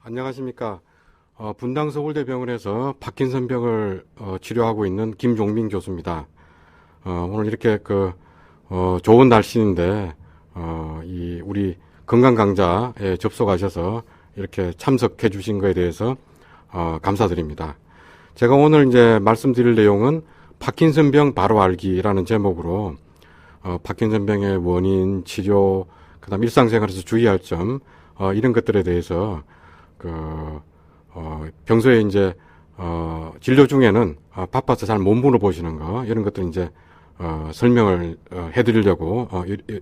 안녕하십니까. 분당 서울대병원에서 파킨슨병을 치료하고 있는 김종민 교수입니다. 오늘 이렇게 좋은 날씨인데 우리 건강 강좌에 접속하셔서 이렇게 참석해 주신 것에 대해서 감사드립니다. 제가 오늘 이제 말씀드릴 내용은 파킨슨병 바로 알기라는 제목으로 파킨슨병의 원인, 치료, 그다음 일상생활에서 주의할 점 이런 것들에 대해서 평소에 이제 진료 중에는 바빠서 잘 못 물어보시는 거 이런 것들 이제 설명을 해드리려고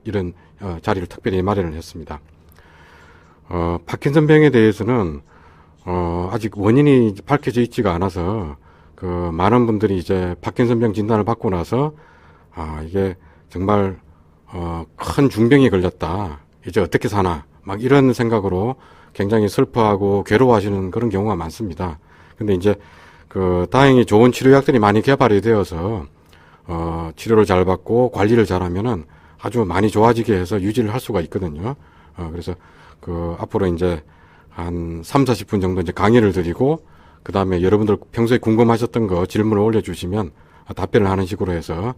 이런 자리를 특별히 마련을 했습니다. 파킨슨병에 대해서는 아직 원인이 밝혀져 있지가 않아서 많은 분들이 이제 파킨슨병 진단을 받고 나서 이게 정말 큰 중병이 걸렸다. 이제 어떻게 사나 막 이런 생각으로 굉장히 슬퍼하고 괴로워하시는 그런 경우가 많습니다. 근데 이제 다행히 좋은 치료약들이 많이 개발이 되어서 치료를 잘 받고 관리를 잘하면은 아주 많이 좋아지게 해서 유지를 할 수가 있거든요. 그래서 앞으로 이제 한 30-40분 정도 이제 강의를 드리고 그다음에 여러분들 평소에 궁금하셨던 거 질문을 올려주시면 답변을 하는 식으로 해서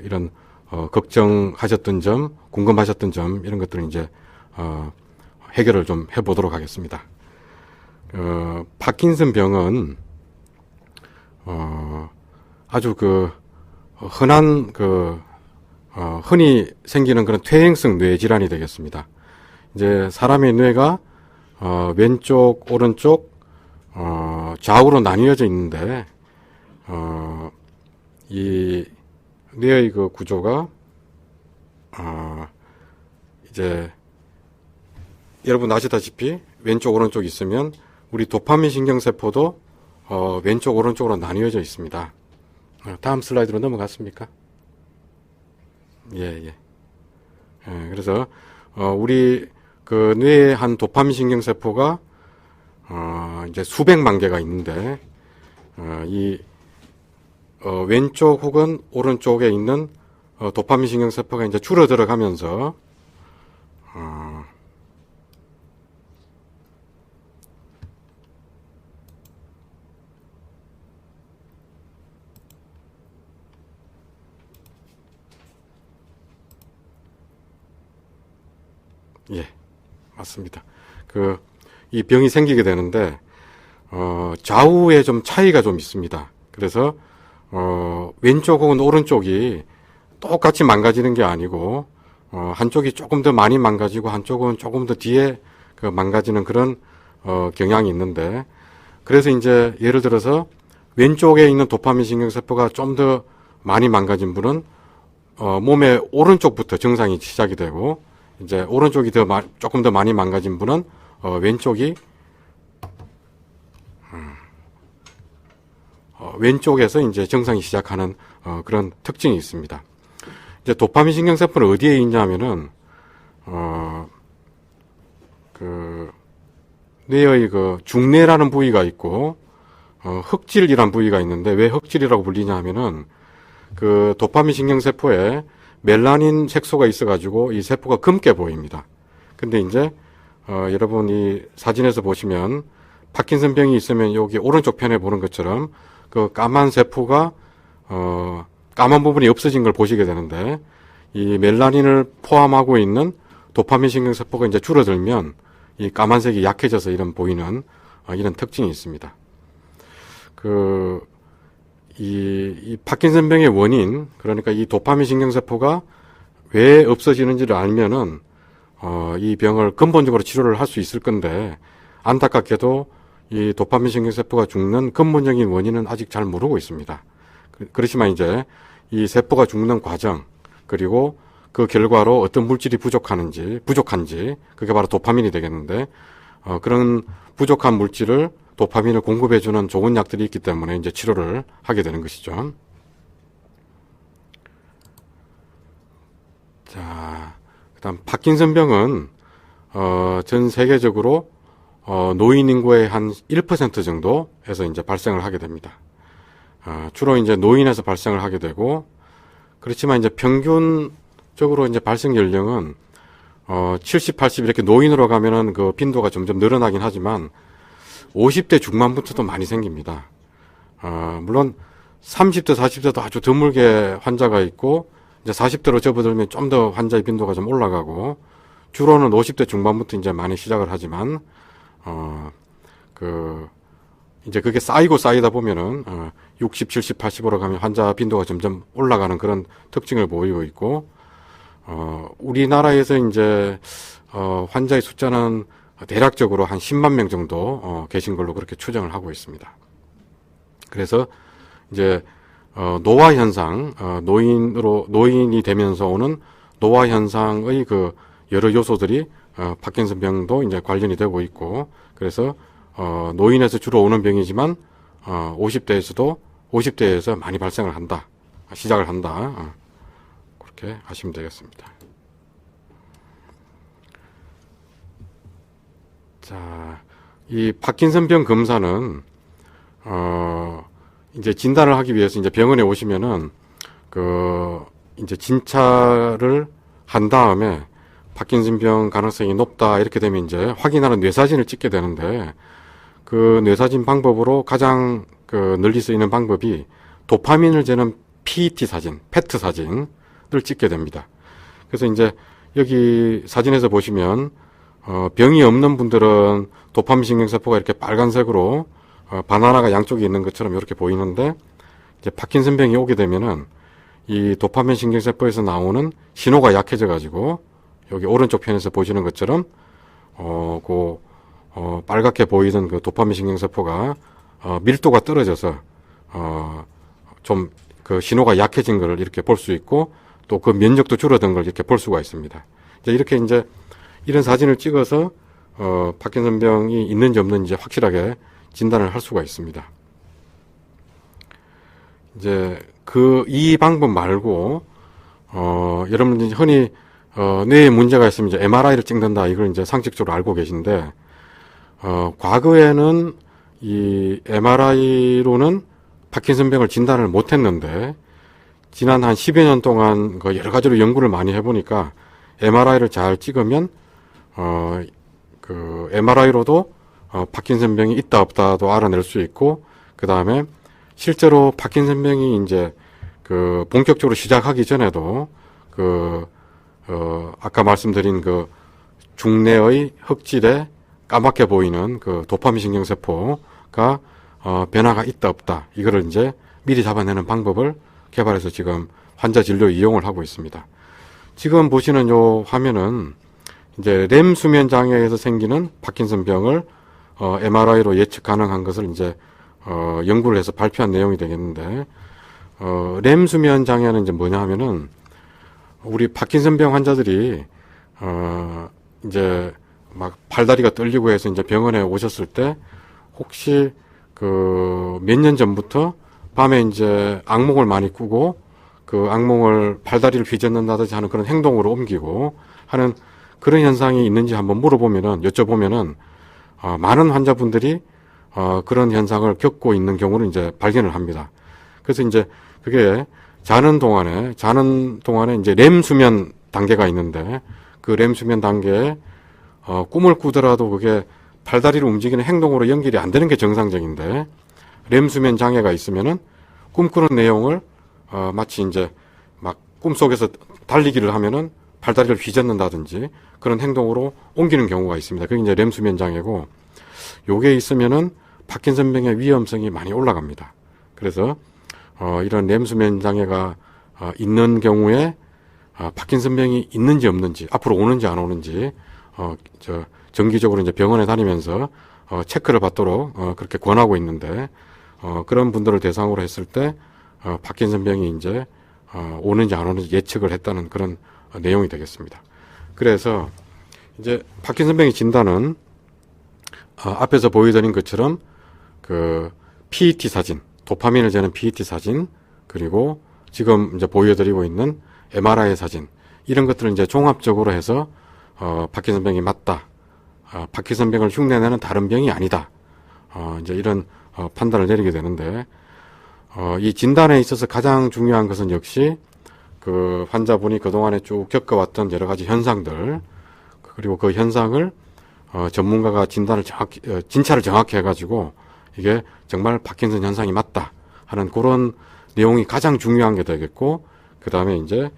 이런 걱정하셨던 점, 궁금하셨던 점 이런 것들을 이제 해결을 좀 해보도록 하겠습니다. 파킨슨병은 아주 흔한 흔히 생기는 그런 퇴행성 뇌 질환이 되겠습니다. 이제 사람의 뇌가 왼쪽, 오른쪽, 좌우로 나뉘어져 있는데 이 뇌의 구조가 이제 여러분 아시다시피 왼쪽 오른쪽 있으면 우리 도파민 신경세포도 왼쪽 오른쪽으로 나뉘어져 있습니다. 다음 슬라이드로 넘어갔습니까? 예. 그래서 우리 뇌의 한 도파민 신경세포가 이제 수백만 개가 있는데 이 왼쪽 혹은 오른쪽에 있는 도파민 신경세포가 이제 줄어들어 가면서 예, 맞습니다. 이 병이 생기게 되는데, 좌우에 좀 차이가 좀 있습니다. 그래서, 왼쪽 혹은 오른쪽이 똑같이 망가지는 게 아니고, 한쪽이 조금 더 많이 망가지고, 한쪽은 조금 더 뒤에 망가지는 그런, 경향이 있는데, 그래서 이제 예를 들어서, 왼쪽에 있는 도파민 신경세포가 좀 더 많이 망가진 분은, 몸의 오른쪽부터 증상이 시작이 되고, 이제 오른쪽이 조금 더 많이 망가진 분은 왼쪽이 왼쪽에서 이제 증상이 시작하는 그런 특징이 있습니다. 이제 도파민 신경세포는 어디에 있냐면은 뇌의 중뇌라는 부위가 있고 흑질이라는 부위가 있는데 왜 흑질이라고 불리냐 하면은 도파민 신경세포에 멜라닌 색소가 있어가지고 이 세포가 검게 보입니다. 근데 이제 여러분 이 사진에서 보시면 파킨슨병이 있으면 여기 오른쪽 편에 보는 것처럼 까만 세포가 까만 부분이 없어진 걸 보시게 되는데 이 멜라닌을 포함하고 있는 도파민 신경세포가 이제 줄어들면 이 까만색이 약해져서 이런 보이는 이런 특징이 있습니다. 이 파킨슨병의 원인, 그러니까 이 도파민 신경세포가 왜 없어지는지를 알면은, 이 병을 근본적으로 치료를 할 수 있을 건데, 안타깝게도 이 도파민 신경세포가 죽는 근본적인 원인은 아직 잘 모르고 있습니다. 그렇지만 이제 이 세포가 죽는 과정, 그리고 그 결과로 어떤 물질이 부족한지, 그게 바로 도파민이 되겠는데, 그런 부족한 물질을 도파민을 공급해주는 좋은 약들이 있기 때문에 이제 치료를 하게 되는 것이죠. 자, 그다음 파킨슨병은 전 세계적으로 노인 인구의 한 1% 정도에서 이제 발생을 하게 됩니다. 주로 이제 노인에서 발생을 하게 되고 그렇지만 이제 평균적으로 이제 발생 연령은 70, 80 이렇게 노인으로 가면은 그 빈도가 점점 늘어나긴 하지만 50대 중반부터도 많이 생깁니다. 물론 30대, 40대도 아주 드물게 환자가 있고 이제 40대로 접어들면 좀 더 환자의 빈도가 좀 올라가고 주로는 50대 중반부터 이제 많이 시작을 하지만 이제 그게 쌓이다 보면은 60, 70, 80으로 가면 환자 빈도가 점점 올라가는 그런 특징을 보이고 있고 우리나라에서 이제 환자의 숫자는 대략적으로 한 10만 명 정도 계신 걸로 그렇게 추정을 하고 있습니다. 그래서 이제 노화 현상, 노인이 되면서 오는 노화 현상의 그 여러 요소들이 파킨슨병도 이제 관련이 되고 있고, 그래서 노인에서 주로 오는 병이지만 50대에서 많이 발생을 한다, 시작을 한다, 그렇게 하시면 되겠습니다. 자, 이 파킨슨병 검사는 이제 진단을 하기 위해서 이제 병원에 오시면은 이제 진찰을 한 다음에 파킨슨병 가능성이 높다 이렇게 되면 이제 확인하는 뇌사진을 찍게 되는데, 그 뇌사진 방법으로 가장 널리 쓰이는 방법이 도파민을 재는 PET 사진, PET 사진을 찍게 됩니다. 그래서 이제 여기 사진에서 보시면 병이 없는 분들은 도파민 신경세포가 이렇게 빨간색으로 바나나가 양쪽에 있는 것처럼 이렇게 보이는데, 이제 파킨슨병이 오게 되면은 이 도파민 신경세포에서 나오는 신호가 약해져 가지고 여기 오른쪽 편에서 보시는 것처럼 빨갛게 보이던 그 도파민 신경세포가 밀도가 떨어져서 좀 그 신호가 약해진 걸 이렇게 볼 수 있고, 또 그 면적도 줄어든 걸 이렇게 볼 수가 있습니다. 이렇게 이제 이런 사진을 찍어서 파킨슨병이 있는지 없는지 확실하게 진단을 할 수가 있습니다. 이제 이 방법 말고 여러분들이 흔히 뇌에 문제가 있으면 이제 MRI를 찍는다, 이걸 이제 상식적으로 알고 계신데, 과거에는 이 MRI로는 파킨슨병을 진단을 못 했는데, 지난 한 10여 년 동안 여러 가지로 연구를 많이 해보니까 MRI를 잘 찍으면 MRI로도 파킨슨병이 있다 없다도 알아낼 수 있고, 그 다음에 실제로 파킨슨병이 이제 본격적으로 시작하기 전에도 아까 말씀드린 중뇌의 흑질에 까맣게 보이는 도파민 신경세포가 변화가 있다 없다, 이거를 이제 미리 잡아내는 방법을 개발해서 지금 환자 진료에 이용을 하고 있습니다. 지금 보시는 요 화면은 이제 렘 수면 장애에서 생기는 파킨슨병을 MRI로 예측 가능한 것을 이제 연구를 해서 발표한 내용이 되겠는데, 렘 수면 장애는 이제 뭐냐 하면은 우리 파킨슨병 환자들이 이제 막 팔다리가 떨리고 해서 이제 병원에 오셨을 때 혹시 몇 년 전부터 밤에 이제 악몽을 많이 꾸고 그 악몽을 팔다리를 휘젓는다든지 하는 그런 행동으로 옮기고 하는 그런 현상이 있는지 한번 여쭤보면은 많은 환자분들이 그런 현상을 겪고 있는 경우를 이제 발견을 합니다. 그래서 이제 그게 자는 동안에 이제 렘 수면 단계가 있는데, 그 렘 수면 단계에 꿈을 꾸더라도 그게 팔다리를 움직이는 행동으로 연결이 안 되는 게 정상적인데, 렘 수면 장애가 있으면은 꿈꾸는 내용을 마치 이제 막 꿈속에서 달리기를 하면은 팔다리를 휘젓는다든지 그런 행동으로 옮기는 경우가 있습니다. 그게 이제 렘 수면 장애고, 요게 있으면은 파킨슨병의 위험성이 많이 올라갑니다. 그래서 이런 렘 수면 장애가 있는 경우에 파킨슨병이 있는지 없는지, 앞으로 오는지 안 오는지 정기적으로 이제 병원에 다니면서 체크를 받도록 그렇게 권하고 있는데, 그런 분들을 대상으로 했을 때 파킨슨병이 이제 오는지 안 오는지 예측을 했다는 그런 내용이 되겠습니다. 그래서 이제 파킨슨병의 진단은 앞에서 보여드린 것처럼 PET 사진, 도파민을 재는 PET 사진, 그리고 지금 이제 보여드리고 있는 MRI 사진, 이런 것들을 이제 종합적으로 해서 파킨슨병이 맞다, 파킨슨병을 흉내내는 다른 병이 아니다, 이제 이런 판단을 내리게 되는데, 이 진단에 있어서 가장 중요한 것은 역시 환자분이 그동안에 쭉 겪어왔던 여러 가지 현상들, 그리고 그 현상을 전문가가 진찰을 정확히 해가지고 이게 정말 파킨슨 현상이 맞다 하는 그런 내용이 가장 중요한 게 되겠고, 그 다음에 이제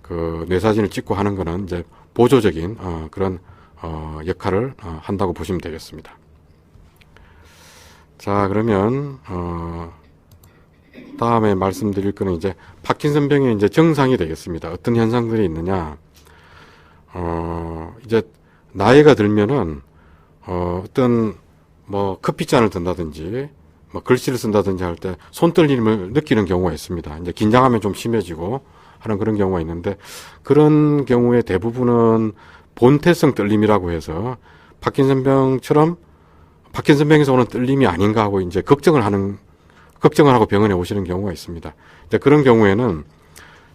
그 뇌사진을 찍고 하는 거는 이제 보조적인 그런 역할을 한다고 보시면 되겠습니다. 자, 그러면 다음에 말씀드릴 거는 이제 파킨슨병의 이제 정상이 되겠습니다. 어떤 현상들이 있느냐? 이제 나이가 들면은 어떤 뭐 커피잔을 든다든지 뭐 글씨를 쓴다든지 할 때 손떨림을 느끼는 경우가 있습니다. 이제 긴장하면 좀 심해지고 하는 그런 경우가 있는데, 그런 경우에 대부분은 본태성 떨림이라고 해서 파킨슨병처럼 파킨슨병에서 오는 떨림이 아닌가 하고 이제 걱정을 하고 병원에 오시는 경우가 있습니다. 이제 그런 경우에는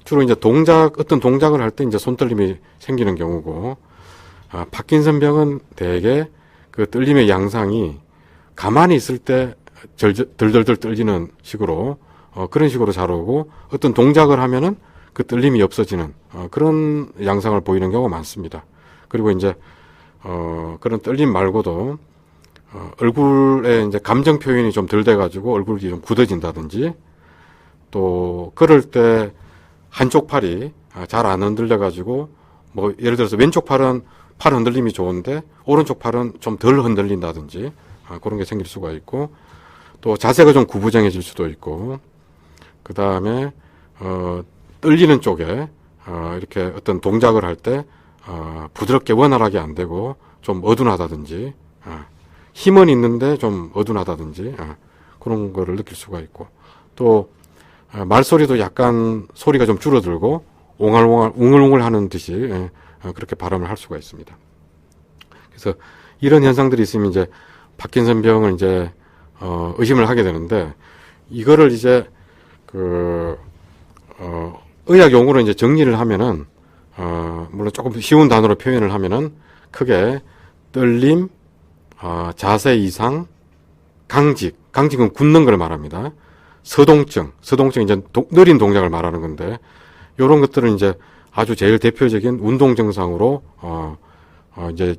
주로 이제 어떤 동작을 할 때 이제 손떨림이 생기는 경우고, 파킨슨병은 대개 그 떨림의 양상이 가만히 있을 때 덜덜덜 떨리는 식으로 그런 식으로 잘 오고, 어떤 동작을 하면은 그 떨림이 없어지는 그런 양상을 보이는 경우가 많습니다. 그리고 이제 그런 떨림 말고도 얼굴에 이제 감정 표현이 좀 덜 돼가지고 얼굴이 좀 굳어진다든지, 또 걸을 때 한쪽 팔이 잘 안 흔들려가지고 뭐 예를 들어서 왼쪽 팔은 팔 흔들림이 좋은데 오른쪽 팔은 좀 덜 흔들린다든지 그런 게 생길 수가 있고, 또 자세가 좀 구부정해질 수도 있고, 그 다음에 떨리는 쪽에 이렇게 어떤 동작을 할 때 부드럽게 원활하게 안 되고 좀 어둔하다든지, 힘은 있는데 좀 어둔하다든지 그런 거를 느낄 수가 있고, 또 말소리도 약간 소리가 좀 줄어들고 옹알옹알 웅얼웅얼 하는 듯이 그렇게 발음을 할 수가 있습니다. 그래서 이런 현상들이 있으면 이제 파킨슨병을 이제 의심을 하게 되는데, 이거를 이제 의학 용어로 이제 정리를 하면은 물론 조금 쉬운 단어로 표현을 하면은 크게 떨림, 자세 이상, 강직은 굳는 걸 말합니다. 서동증 이제 느린 동작을 말하는 건데, 요런 것들은 이제 아주 제일 대표적인 운동 증상으로 이제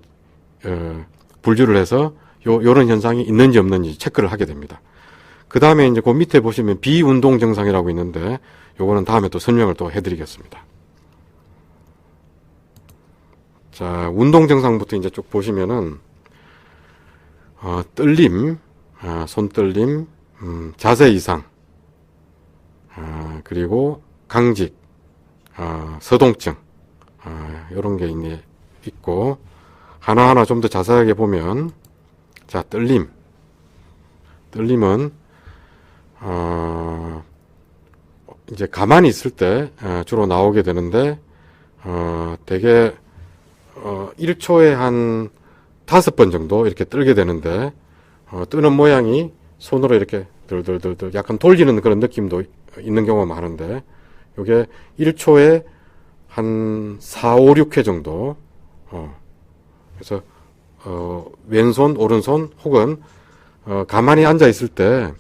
분류를 해서 요런 현상이 있는지 없는지 체크를 하게 됩니다. 그 다음에 이제 그 밑에 보시면 비운동 증상이라고 있는데, 요거는 다음에 또 설명을 또 해드리겠습니다. 자, 운동 증상부터 이제 쭉 보시면은 떨림, 손떨림, 자세 이상, 그리고 강직, 서동증, 요런 게 있고, 하나하나 좀 더 자세하게 보면, 자, 떨림은 이제 가만히 있을 때 주로 나오게 되는데, 대개 1초에 한 5번 정도 이렇게 떨게 되는데, 뜨는 모양이 손으로 이렇게 덜덜덜덜 약간 돌리는 그런 느낌도 있는 경우가 많은데, 요게 1초에 한 4, 5, 6회 정도, 그래서 왼손, 오른손 혹은 가만히 앉아 있을 때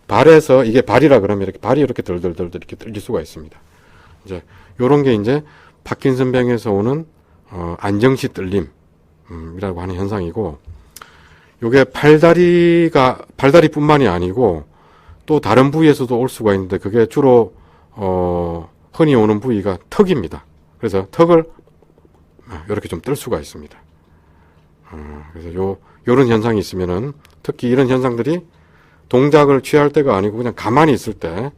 발에서, 이게 발이라 그러면 이렇게 발이 이렇게 덜덜덜 이렇게 떨릴 수가 있습니다. 이제 요런 게 이제 파킨슨병에서 오는 안정시 떨림이라고 하는 현상이고, 요게 팔다리뿐만이 아니고 또 다른 부위에서도 올 수가 있는데, 그게 주로 흔히 오는 부위가 턱입니다. 그래서 턱을 이렇게 좀 뜰 수가 있습니다. 그래서 요런 현상이 있으면은, 특히 이런 현상들이 동작을 취할 때가 아니고 그냥 가만히 있을 때,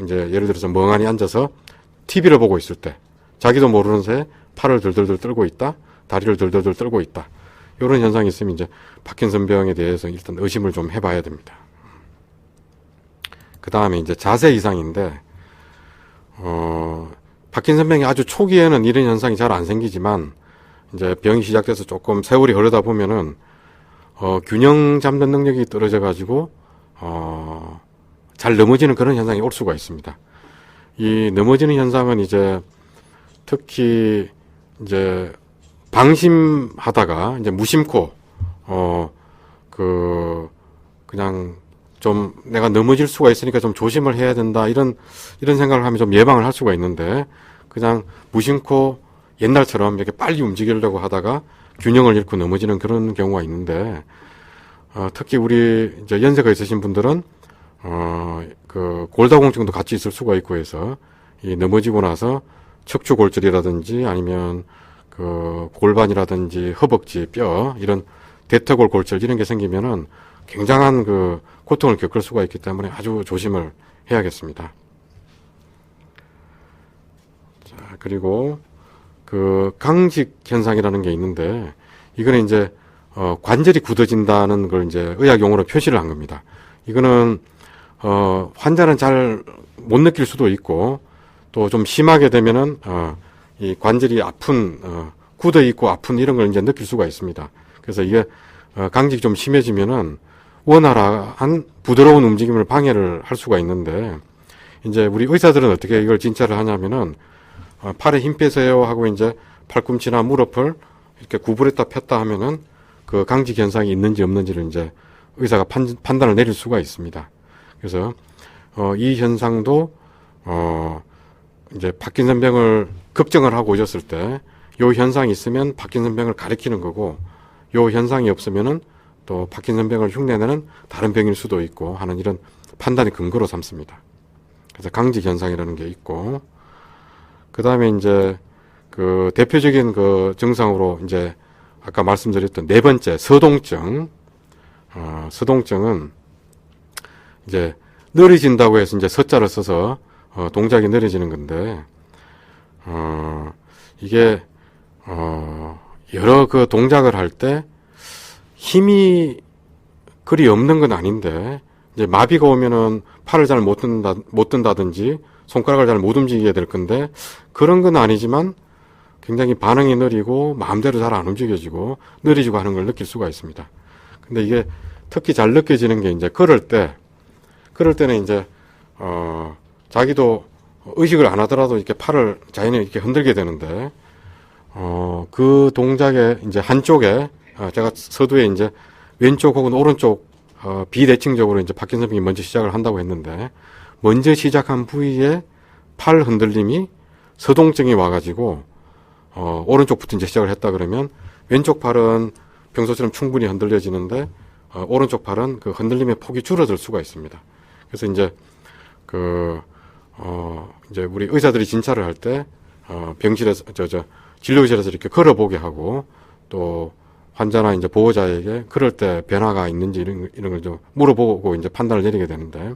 이제 예를 들어서 멍하니 앉아서 TV를 보고 있을 때 자기도 모르는 새에 팔을 들들들 떨고 있다, 다리를 들들들 떨고 있다, 이런 현상이 있으면 이제 파킨슨병에 대해서 일단 의심을 좀 해봐야 됩니다. 그 다음에 이제 자세 이상인데, 파킨슨병이 아주 초기에는 이런 현상이 잘 안 생기지만, 이제 병이 시작돼서 조금 세월이 흐르다 보면은 균형 잡는 능력이 떨어져 가지고 잘 넘어지는 그런 현상이 올 수가 있습니다. 이 넘어지는 현상은 이제 특히 이제 방심하다가 이제 무심코 그냥 좀 내가 넘어질 수가 있으니까 좀 조심을 해야 된다, 이런 생각을 하면 좀 예방을 할 수가 있는데, 그냥 무심코 옛날처럼 이렇게 빨리 움직이려고 하다가 균형을 잃고 넘어지는 그런 경우가 있는데, 특히 우리 이제 연세가 있으신 분들은 그 골다공증도 같이 있을 수가 있고 해서 이 넘어지고 나서 척추골절이라든지 아니면 그 골반이라든지 허벅지, 뼈 이런 대퇴골 골절 이런 게 생기면은 굉장한 그 고통을 겪을 수가 있기 때문에 아주 조심을 해야겠습니다. 자, 그리고 그 강직 현상이라는 게 있는데 이거는 이제 관절이 굳어진다는 걸 이제 의학 용어로 표시를 한 겁니다. 이거는 환자는 잘 못 느낄 수도 있고 또 좀 심하게 되면은 이 관절이 아픈 굳어 있고 아픈 이런 걸 이제 느낄 수가 있습니다. 그래서 이게 강직이 좀 심해지면은 원활한 부드러운 움직임을 방해를 할 수가 있는데 이제 우리 의사들은 어떻게 이걸 진찰을 하냐면은 팔에 힘 빼세요 하고 이제 팔꿈치나 무릎을 이렇게 구부렸다 폈다 하면은 그 강직 현상이 있는지 없는지를 이제 의사가 판단을 내릴 수가 있습니다. 그래서 이 현상도 이제 파킨슨병을 걱정을 하고 오셨을 때 요 현상이 있으면 파킨슨병을 가리키는 거고 요 현상이 없으면은 또 파킨슨병을 흉내내는 다른 병일 수도 있고 하는 이런 판단의 근거로 삼습니다. 그래서 강직 현상이라는 게 있고 그 다음에 이제 그 대표적인 그 증상으로 이제 아까 말씀드렸던 네 번째 서동증. 서동증은 이제 느려진다고 해서 이제 서자를 써서 동작이 느려지는 건데 이게 여러 그 동작을 할 때 힘이 그리 없는 건 아닌데 이제 마비가 오면은 팔을 잘 못 든다든지 손가락을 잘 못 움직이게 될 건데 그런 건 아니지만 굉장히 반응이 느리고 마음대로 잘 안 움직여지고 느려지고 하는 걸 느낄 수가 있습니다. 근데 이게 특히 잘 느껴지는 게 이제 그럴 때는 이제 자기도 의식을 안 하더라도 이렇게 팔을 자연히 이렇게 흔들게 되는데 그 동작의 이제 한쪽에 제가 서두에 이제 왼쪽 혹은 오른쪽 비대칭적으로 이제 파킨슨병이 먼저 시작을 한다고 했는데 먼저 시작한 부위에 팔 흔들림이 서동증이 와가지고 오른쪽부터 이제 시작을 했다 그러면 왼쪽 팔은 평소처럼 충분히 흔들려지는데 오른쪽 팔은 그 흔들림의 폭이 줄어들 수가 있습니다. 그래서 이제 이제 우리 의사들이 진찰을 할 때 병실에서 진료실에서 이렇게 걸어보게 하고 또 환자나 이제 보호자에게 그럴 때 변화가 있는지 이런 걸 좀 물어보고 이제 판단을 내리게 되는데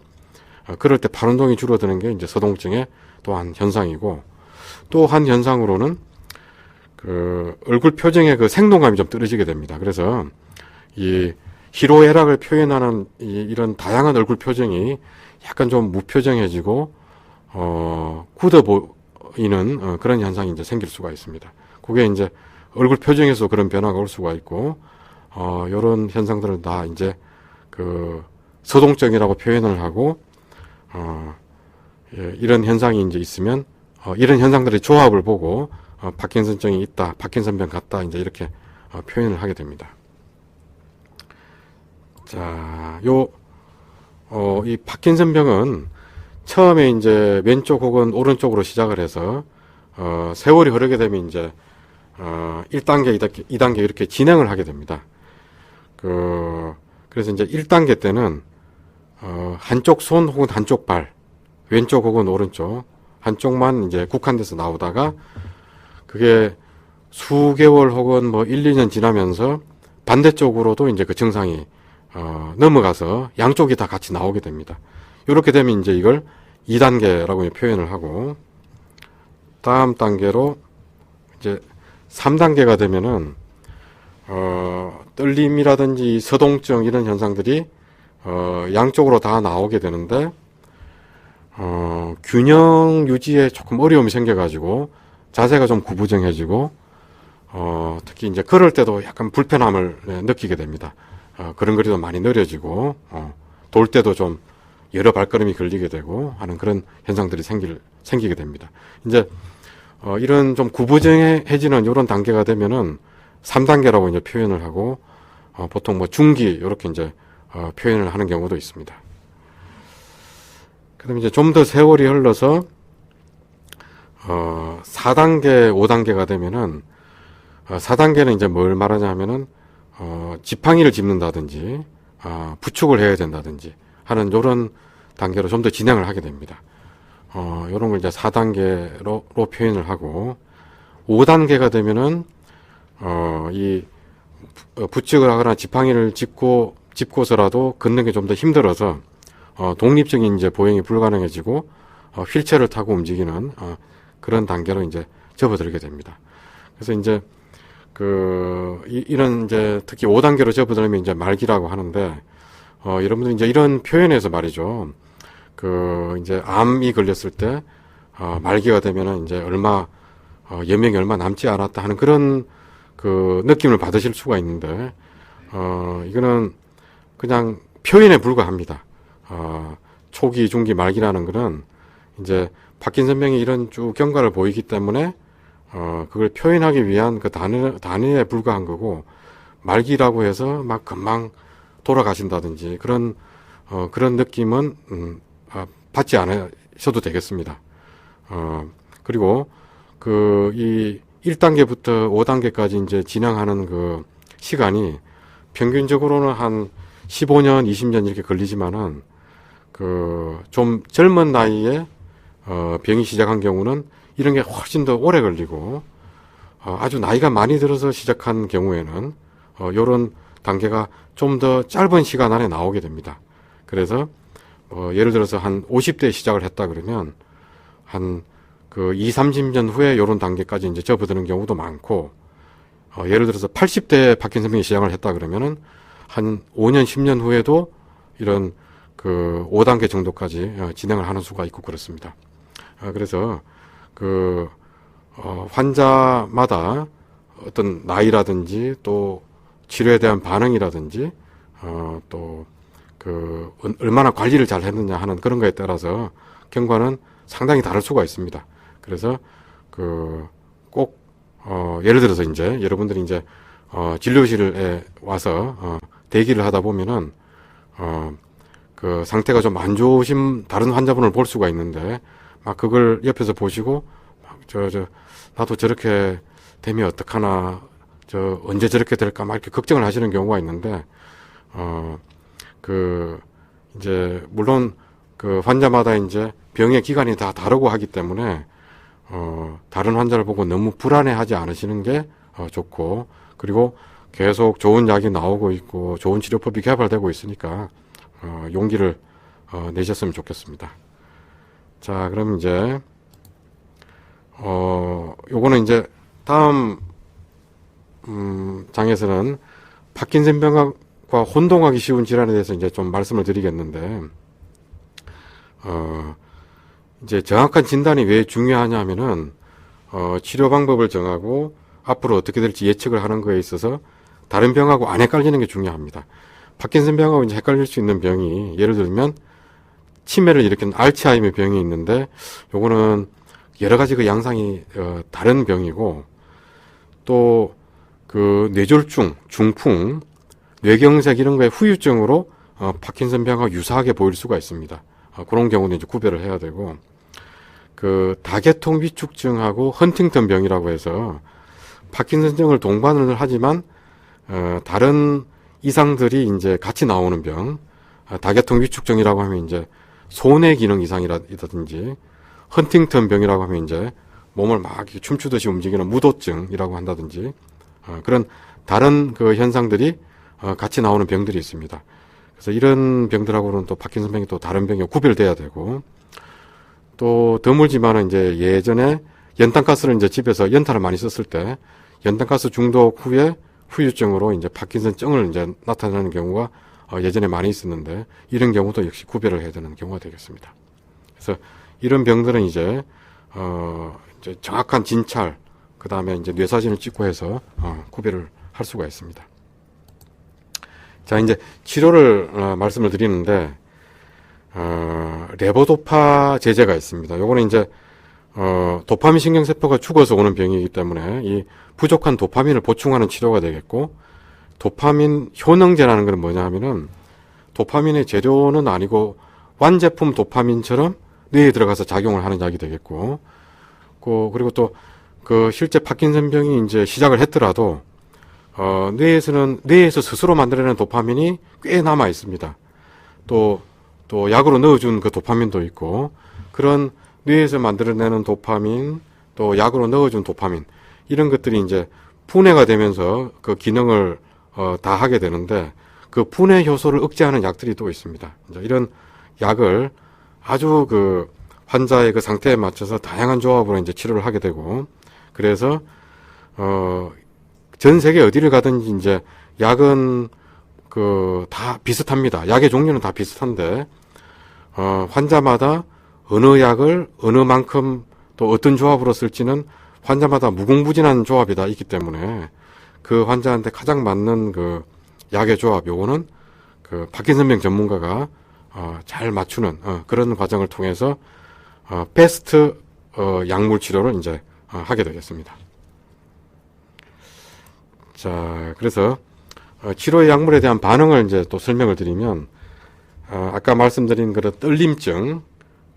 그럴 때 팔 운동이 줄어드는 게 이제 서동증의 또한 현상이고 또 한 현상으로는 그 얼굴 표정의 그 생동감이 좀 떨어지게 됩니다. 그래서 이 희로애락을 표현하는 이런 다양한 얼굴 표정이 약간 좀 무표정해지고 굳어 보이는 그런 현상이 이제 생길 수가 있습니다. 그게 이제 얼굴 표정에서 그런 변화가 올 수가 있고 이런 현상들은 다 이제 그 서동증이라고 표현을 하고 이런 현상이 이제 있으면 이런 현상들의 조합을 보고 파킨슨증이 있다, 파킨슨병 같다 이제 이렇게 표현을 하게 됩니다. 자, 이 파킨슨병은 처음에 이제 왼쪽 혹은 오른쪽으로 시작을 해서 세월이 흐르게 되면 이제 1단계, 2단계 이렇게 진행을 하게 됩니다. 그래서 이제 1단계 때는 한쪽 손 혹은 한쪽 발, 왼쪽 혹은 오른쪽 한쪽만 이제 국한돼서 나오다가 그게 수개월 혹은 뭐 1, 2년 지나면서 반대쪽으로도 이제 그 증상이 넘어가서 양쪽이 다 같이 나오게 됩니다. 이렇게 되면 이제 이걸 2단계라고 표현을 하고 다음 단계로 이제 3단계가 되면은 떨림이라든지 서동증 이런 현상들이 양쪽으로 다 나오게 되는데 균형 유지에 조금 어려움이 생겨가지고 자세가 좀 구부정해지고 특히 이제 걸을 때도 약간 불편함을 느끼게 됩니다. 걸음걸이도 많이 느려지고 돌 때도 좀 여러 발걸음이 걸리게 되고 하는 그런 현상들이 생기게 됩니다. 이제 이런 좀 구부정해지는 이런 단계가 되면은 3단계라고 이제 표현을 하고 보통 뭐 중기 이렇게 이제 표현을 하는 경우도 있습니다. 그다음에 이제 좀 더 세월이 흘러서 4단계, 5단계가 되면은 4단계는 이제 뭘 말하냐 하면은 지팡이를 짚는다든지 부축을 해야 된다든지 하는 요런 단계로 좀 더 진행을 하게 됩니다. 요런 걸 이제 4단계로 표현을 하고 5단계가 되면은 이 부축을 하거나 지팡이를 짚고서라도 걷는 게 좀 더 힘들어서 독립적인 이제 보행이 불가능해지고 휠체어를 타고 움직이는 그런 단계로 이제 접어들게 됩니다. 그래서 이제 이런 이제 특히 5단계로 접어들면 이제 말기라고 하는데 여러분들 이제 이런 표현에서 말이죠. 이제 암이 걸렸을 때 말기가 되면은 이제 연명이 얼마 남지 않았다 하는 그런 느낌을 받으실 수가 있는데 이거는 그냥 표현에 불과합니다. 초기, 중기, 말기라는 거는 이제 파킨슨병이 이런 쭉 경과를 보이기 때문에 그걸 표현하기 위한 그 단위에 불과한 거고 말기라고 해서 막 금방 돌아가신다든지 그런 느낌은 받지 않으셔도 되겠습니다. 그리고 이 1단계부터 5단계까지 이제 진행하는 그 시간이 평균적으로는 한 15년, 20년 이렇게 걸리지만은 좀 젊은 나이에 병이 시작한 경우는 이런 게 훨씬 더 오래 걸리고 아주 나이가 많이 들어서 시작한 경우에는 요런 단계가 좀 더 짧은 시간 안에 나오게 됩니다. 그래서 예를 들어서 한 50대에 시작을 했다 그러면 한 2, 30년 후에 요런 단계까지 이제 접어드는 경우도 많고 예를 들어서 80대에 파킨슨병이 시작을 했다 그러면은 한 5년, 10년 후에도 이런 5단계 정도까지 진행을 하는 수가 있고 그렇습니다. 그래서 환자마다 어떤 나이라든지 또 치료에 대한 반응이라든지 또 얼마나 관리를 잘 했느냐 하는 그런 거에 따라서 경과는 상당히 다를 수가 있습니다. 그래서 꼭 예를 들어서 이제 여러분들이 이제 진료실에 와서 대기를 하다 보면은 상태가 좀 안 좋으신 다른 환자분을 볼 수가 있는데 막 그걸 옆에서 보시고 나도 저렇게 되면 어떡하나 언제 저렇게 될까 막 이렇게 걱정을 하시는 경우가 있는데 이제 물론 환자마다 이제 병의 기간이 다 다르고 하기 때문에 다른 환자를 보고 너무 불안해하지 않으시는 게 좋고 그리고 계속 좋은 약이 나오고 있고 좋은 치료법이 개발되고 있으니까 용기를 내셨으면 좋겠습니다. 자, 그럼 이제 요거는 이제 다음 장에서는 파킨슨병과 혼동하기 쉬운 질환에 대해서 이제 좀 말씀을 드리겠는데 이제 정확한 진단이 왜 중요하냐 하면은 치료 방법을 정하고 앞으로 어떻게 될지 예측을 하는 거에 있어서 다른 병하고 안 헷갈리는 게 중요합니다. 파킨슨병하고 이제 헷갈릴 수 있는 병이 예를 들면 치매를 일으키는 알츠하이머 병이 있는데 요거는 여러 가지 양상이 다른 병이고 또 뇌졸중, 중풍, 뇌경색 이런 거의 후유증으로 파킨슨병하고 유사하게 보일 수가 있습니다. 그런 경우는 이제 구별을 해야 되고 다계통 위축증하고 헌팅턴 병이라고 해서 파킨슨증을 동반을 하지만 다른 이상들이 이제 같이 나오는 병, 다계통 위축증이라고 하면 이제 손의 기능 이상이라든지 헌팅턴 병이라고 하면 이제 몸을 막 춤추듯이 움직이는 무도증이라고 한다든지 그런 다른 현상들이 같이 나오는 병들이 있습니다. 그래서 이런 병들하고는 또 파킨슨병이 또 다른 병이 구별돼야 되고 또 드물지만은 이제 예전에 연탄가스를 이제 집에서 연탄을 많이 썼을 때 연탄가스 중독 후에 후유증으로 이제 파킨슨증을 이제 나타나는 경우가 예전에 많이 있었는데 이런 경우도 역시 구별을 해야 되는 경우가 되겠습니다. 그래서 이런 병들은 이제 정확한 진찰, 그 다음에 이제 뇌사진을 찍고 해서 구별을 할 수가 있습니다. 자, 이제 치료를 말씀을 드리는데 레보도파 제제가 있습니다. 요거는 이제 도파민 신경세포가 죽어서 오는 병이기 때문에 이 부족한 도파민을 보충하는 치료가 되겠고 도파민 효능제라는 건 뭐냐 하면은 도파민의 재료는 아니고 완제품 도파민처럼 뇌에 들어가서 작용을 하는 약이 되겠고 그리고 또 그 실제 파킨슨병이 이제 시작을 했더라도 뇌에서 스스로 만들어내는 도파민이 꽤 남아 있습니다. 또 약으로 넣어준 그 도파민도 있고, 그런 뇌에서 만들어내는 도파민, 또 약으로 넣어준 도파민, 이런 것들이 이제 분해가 되면서 그 기능을 다 하게 되는데, 그 분해 효소를 억제하는 약들이 또 있습니다. 이제 이런 약을 아주 그 환자의 그 상태에 맞춰서 다양한 조합으로 이제 치료를 하게 되고, 그래서 전 세계 어디를 가든지 이제 약은 다 비슷합니다. 약의 종류는 다 비슷한데, 환자마다 어느 약을 어느 만큼 또 어떤 조합으로 쓸지는 환자마다 무궁무진한 조합이 다 있기 때문에 그 환자한테 가장 맞는 그 약의 조합, 요거는 그 파킨슨병 전문가가 잘 맞추는 그런 과정을 통해서 베스트 약물 치료를 이제 하게 되겠습니다. 자, 그래서 치료의 약물에 대한 반응을 이제 또 설명을 드리면, 아까 말씀드린 그런 떨림증,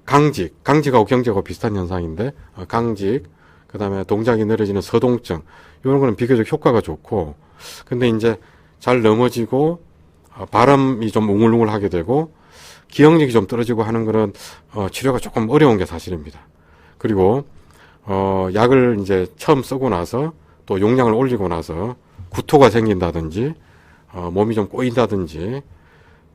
강직하고 경직하고 비슷한 현상인데, 강직, 그 다음에 동작이 느려지는 서동증, 이런 거는 비교적 효과가 좋고, 근데 이제 잘 넘어지고, 발음이 좀 웅울웅울 하게 되고, 기억력이 좀 떨어지고 하는 그런, 치료가 조금 어려운 게 사실입니다. 그리고, 약을 이제 처음 쓰고 나서, 또 용량을 올리고 나서, 구토가 생긴다든지, 몸이 좀 꼬인다든지,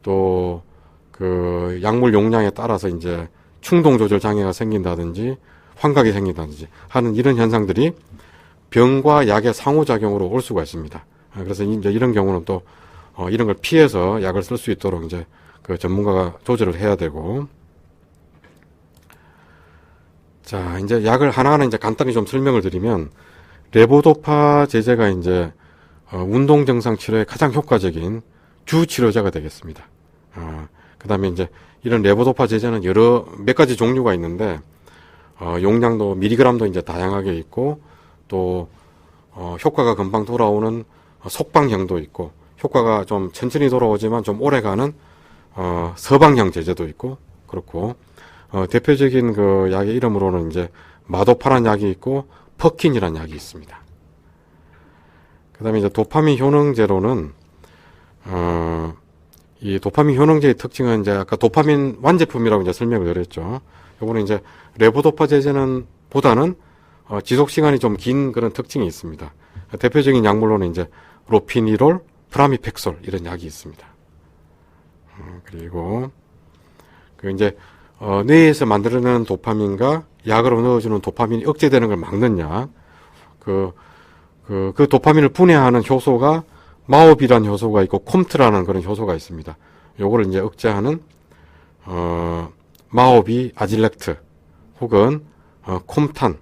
또, 그, 약물 용량에 따라서 이제 충동 조절 장애가 생긴다든지, 환각이 생긴다든지 하는 이런 현상들이 병과 약의 상호작용으로 올 수가 있습니다. 그래서 이제 이런 경우는 또, 이런 걸 피해서 약을 쓸 수 있도록 이제 그 전문가가 조절을 해야 되고, 자, 이제 약을 하나하나 이제 간단히 좀 설명을 드리면, 레보도파 제제가 이제 운동 증상 치료에 가장 효과적인 주 치료제가 되겠습니다. 그 다음에 이제 이런 레보도파 제제는 몇 가지 종류가 있는데, 용량도 미리그램도 이제 다양하게 있고, 또 효과가 금방 돌아오는 속방형도 있고, 효과가 좀 천천히 돌아오지만 좀 오래가는 서방형 제제도 있고, 그렇고, 대표적인 그 약의 이름으로는 이제 마도파란 약이 있고, 퍼킨이라는 약이 있습니다. 그 다음에 이제 도파민 효능제로는, 이 도파민 효능제의 특징은 이제 아까 도파민 완제품이라고 이제 설명을 드렸죠. 요거는 이제 레보도파 제제는 보다는 지속 시간이 좀 긴 그런 특징이 있습니다. 대표적인 약물로는 이제 로피니롤, 프라미팩솔 이런 약이 있습니다. 그리고 그 이제 뇌에서 만들어내는 도파민과 약으로 넣어주는 도파민이 억제되는 걸 막는 약, 그 도파민을 분해하는 효소가 마오비라는 효소가 있고 콤트라는 그런 효소가 있습니다. 요거를 이제 억제하는 마오비 아질렉트 혹은 콤탄,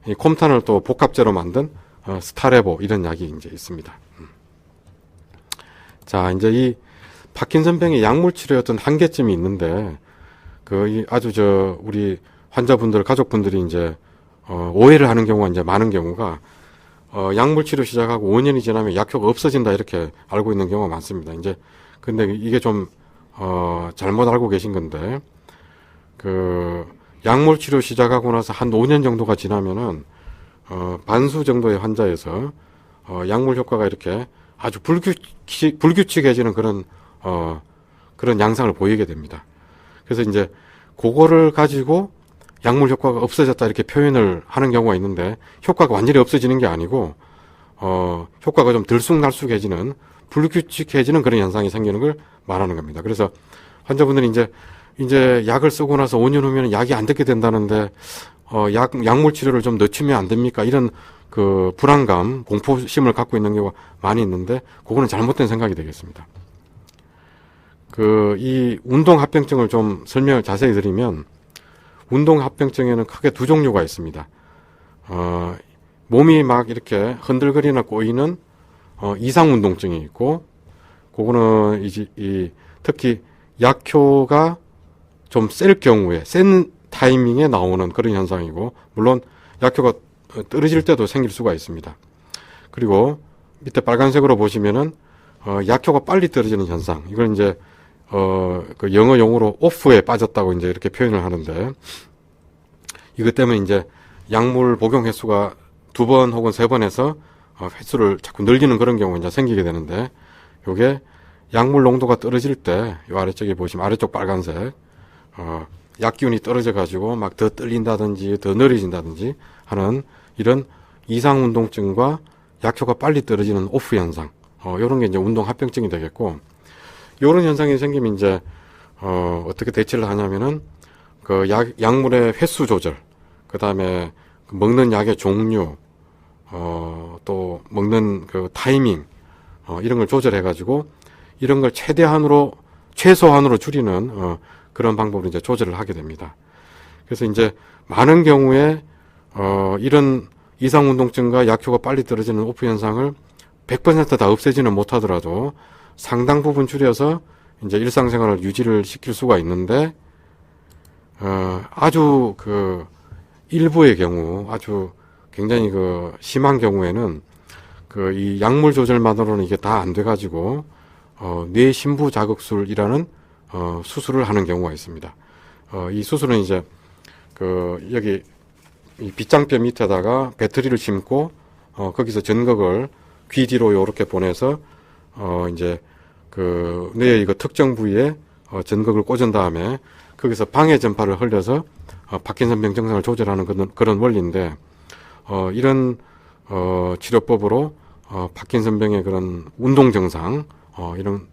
이 콤탄을 또 복합제로 만든 스타레보 이런 약이 이제 있습니다. 자, 이제 이 파킨슨병의 약물 치료의 어떤 한계점이 있는데, 아주 우리 환자분들, 가족분들이 이제 오해를 하는 경우가 이제 많은 경우가, 약물 치료 시작하고 5년이 지나면 약효가 없어진다 이렇게 알고 있는 경우가 많습니다. 이제 근데 이게 좀 잘못 알고 계신 건데, 그 약물 치료 시작하고 나서 한 5년 정도가 지나면은 반수 정도의 환자에서 약물 효과가 이렇게 아주 불규칙해지는 그런 양상을 보이게 됩니다. 그래서 이제 그거를 가지고 약물 효과가 없어졌다 이렇게 표현을 하는 경우가 있는데, 효과가 완전히 없어지는 게 아니고 효과가 좀 들쑥날쑥해지는, 불규칙해지는 그런 현상이 생기는 걸 말하는 겁니다. 그래서 환자분들이 이제 약을 쓰고 나서 5년 후면 약이 안 듣게 된다는데 약물 치료를 좀 늦추면 안 됩니까? 이런 그 불안감, 공포심을 갖고 있는 경우가 많이 있는데, 그거는 잘못된 생각이 되겠습니다. 이 운동합병증을 좀 설명을 자세히 드리면, 운동합병증에는 크게 두 종류가 있습니다. 몸이 막 이렇게 흔들거리나 꼬이는 이상운동증이 있고, 그거는 특히 약효가 좀 셀 경우에, 센 타이밍에 나오는 그런 현상이고, 물론 약효가 떨어질 때도 생길 수가 있습니다. 그리고 밑에 빨간색으로 보시면은 약효가 빨리 떨어지는 현상, 이걸 이제 그 영어 용어로 오프에 빠졌다고 이제 이렇게 표현을 하는데, 이것 때문에 이제 약물 복용 횟수가 2번 혹은 3번에서 횟수를 자꾸 늘리는 그런 경우가 이제 생기게 되는데, 요게 약물 농도가 떨어질 때, 요 아래쪽에 보시면 아래쪽 빨간색, 약 기운이 떨어져 가지고 막 더 떨린다든지 더 느려진다든지 하는 이런 이상 운동증과 약효가 빨리 떨어지는 오프 현상, 요런 게 이제 운동 합병증이 되겠고, 요런 현상이 생기면 이제 어떻게 대처를 하냐면은 그 약물의 횟수 조절, 그 다음에 먹는 약의 종류, 또 먹는 그 타이밍, 이런 걸 조절해가지고 이런 걸 최소한으로 줄이는 그런 방법으로 이제 조절을 하게 됩니다. 그래서 이제 많은 경우에 이런 이상 운동증과 약효가 빨리 떨어지는 오프 현상을 100% 다 없애지는 못하더라도 상당 부분 줄여서 이제 일상생활을 유지를 시킬 수가 있는데, 아주 그 일부의 경우, 아주 굉장히 그 심한 경우에는 그 이 약물 조절만으로는 이게 다 안 돼가지고 뇌 심부 자극술이라는 수술을 하는 경우가 있습니다. 이 수술은 이제 그 여기 이 빗장뼈 밑에다가 배터리를 심고 거기서 전극을 귀 뒤로 요렇게 보내서 이제 그 뇌의 그 특정 부위에 전극을 꽂은 다음에 거기서 방해 전파를 흘려서 파킨슨병 증상을 조절하는 그런 원리인데, 이런 치료법으로 파킨슨병의 그런 운동 증상, 이런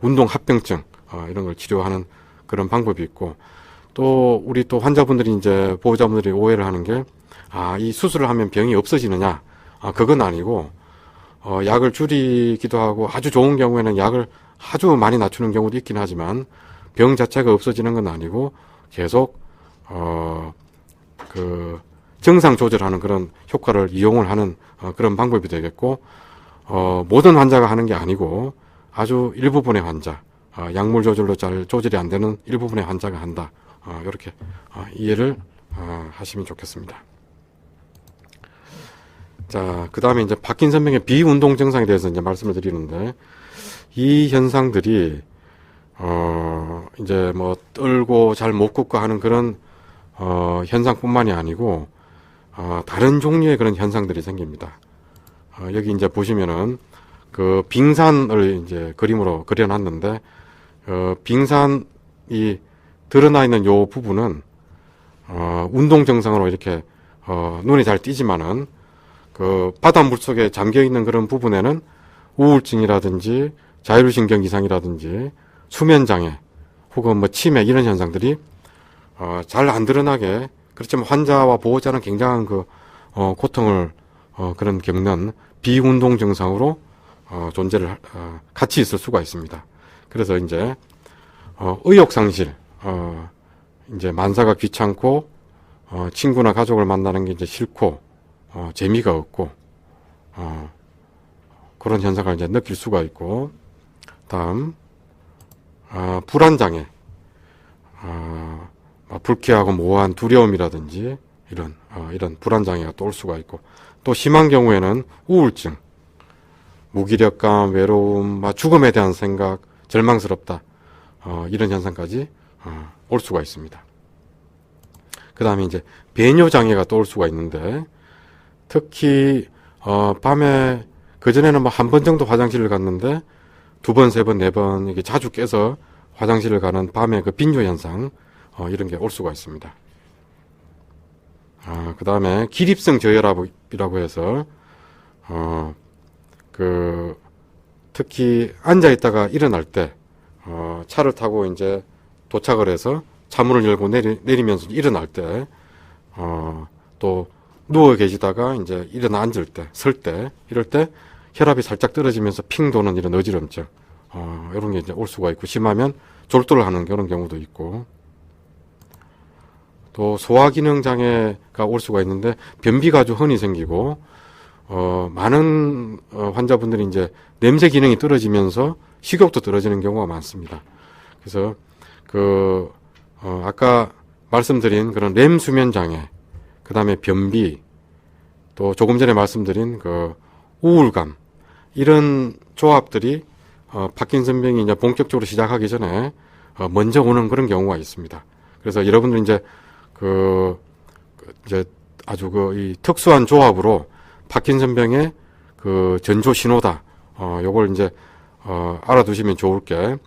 운동 합병증, 이런 걸 치료하는 그런 방법이 있고, 또 우리 또 환자분들이 이제 보호자분들이 오해를 하는 게, 이 수술을 하면 병이 없어지느냐? 그건 아니고, 약을 줄이기도 하고 아주 좋은 경우에는 약을 아주 많이 낮추는 경우도 있긴 하지만 병 자체가 없어지는 건 아니고 계속 그 정상 조절하는 그런 효과를 이용을 하는 그런 방법이 되겠고, 모든 환자가 하는 게 아니고 아주 일부분의 환자, 약물 조절로 잘 조절이 안 되는 일부분의 환자가 한다. 이렇게 이해를 하시면 좋겠습니다. 자, 그 다음에 이제 파킨슨병의 비운동 증상에 대해서 이제 말씀을 드리는데, 이 현상들이, 이제 뭐, 떨고 잘 못 걷고 하는 그런, 현상뿐만이 아니고, 다른 종류의 그런 현상들이 생깁니다. 여기 이제 보시면은, 그 빙산을 이제 그림으로 그려놨는데, 빙산이 드러나 있는 요 부분은, 운동 증상으로 이렇게, 눈이 잘 띄지만은, 그 바닷물 속에 잠겨 있는 그런 부분에는 우울증이라든지 자율신경 이상이라든지 수면 장애 혹은 뭐 치매 이런 현상들이 잘 안 드러나게, 그렇지만 환자와 보호자는 굉장한 그 고통을 그런 겪는 비운동 증상으로 존재를 같이 있을 수가 있습니다. 그래서 이제 의욕 상실, 이제 만사가 귀찮고 친구나 가족을 만나는 게 이제 싫고 재미가 없고, 그런 현상을 이제 느낄 수가 있고, 다음, 불안장애, 불쾌하고 모호한 두려움이라든지, 이런 불안장애가 또 올 수가 있고, 또 심한 경우에는 우울증, 무기력감, 외로움, 죽음에 대한 생각, 절망스럽다, 이런 현상까지 올 수가 있습니다. 그 다음에 이제 배뇨장애가 또 올 수가 있는데, 특히 밤에 그전에는 뭐 한 번 정도 화장실을 갔는데 2번, 3번, 4번 이게 자주 깨서 화장실을 가는 밤에 그 빈뇨 현상, 이런 게 올 수가 있습니다. 그 다음에 기립성 저혈압이라고 해서 그 특히 앉아 있다가 일어날 때 차를 타고 이제 도착을 해서 차문을 열고 내리면서 일어날 때 또 누워 계시다가 이제 일어나 앉을 때, 설 때, 이럴 때 혈압이 살짝 떨어지면서 핑 도는 이런 어지럼증, 이런 게 이제 올 수가 있고, 심하면 졸도를 하는 그런 경우도 있고, 또 소화기능 장애가 올 수가 있는데 변비가 아주 흔히 생기고, 많은 환자분들이 이제 냄새 기능이 떨어지면서 식욕도 떨어지는 경우가 많습니다. 그래서 아까 말씀드린 그런 렘 수면 장애, 그 다음에 변비, 또 조금 전에 말씀드린 우울감, 이런 조합들이 파킨슨병이 이제 본격적으로 시작하기 전에 먼저 오는 그런 경우가 있습니다. 그래서 여러분들 이제 이제 아주 이 특수한 조합으로 파킨슨병의 그 전조 신호다. 요걸 이제 알아두시면 좋을 게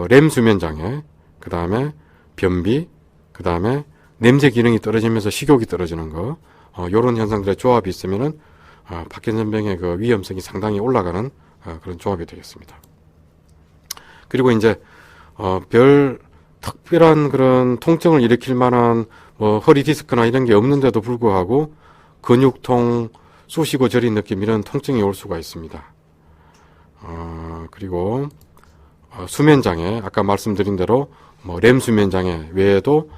렘 수면 장애, 그 다음에 변비, 그 다음에 냄새 기능이 떨어지면서 식욕이 떨어지는 거, 요런 현상들의 조합이 있으면은 파킨슨병의 그 위험성이 상당히 올라가는 그런 조합이 되겠습니다. 그리고 이제 별 특별한 그런 통증을 일으킬 만한 뭐 허리 디스크나 이런 게 없는데도 불구하고 근육통, 쑤시고 저린 느낌 이런 통증이 올 수가 있습니다. 그리고 수면 장애, 아까 말씀드린 대로 뭐 렘 수면 장애 외에도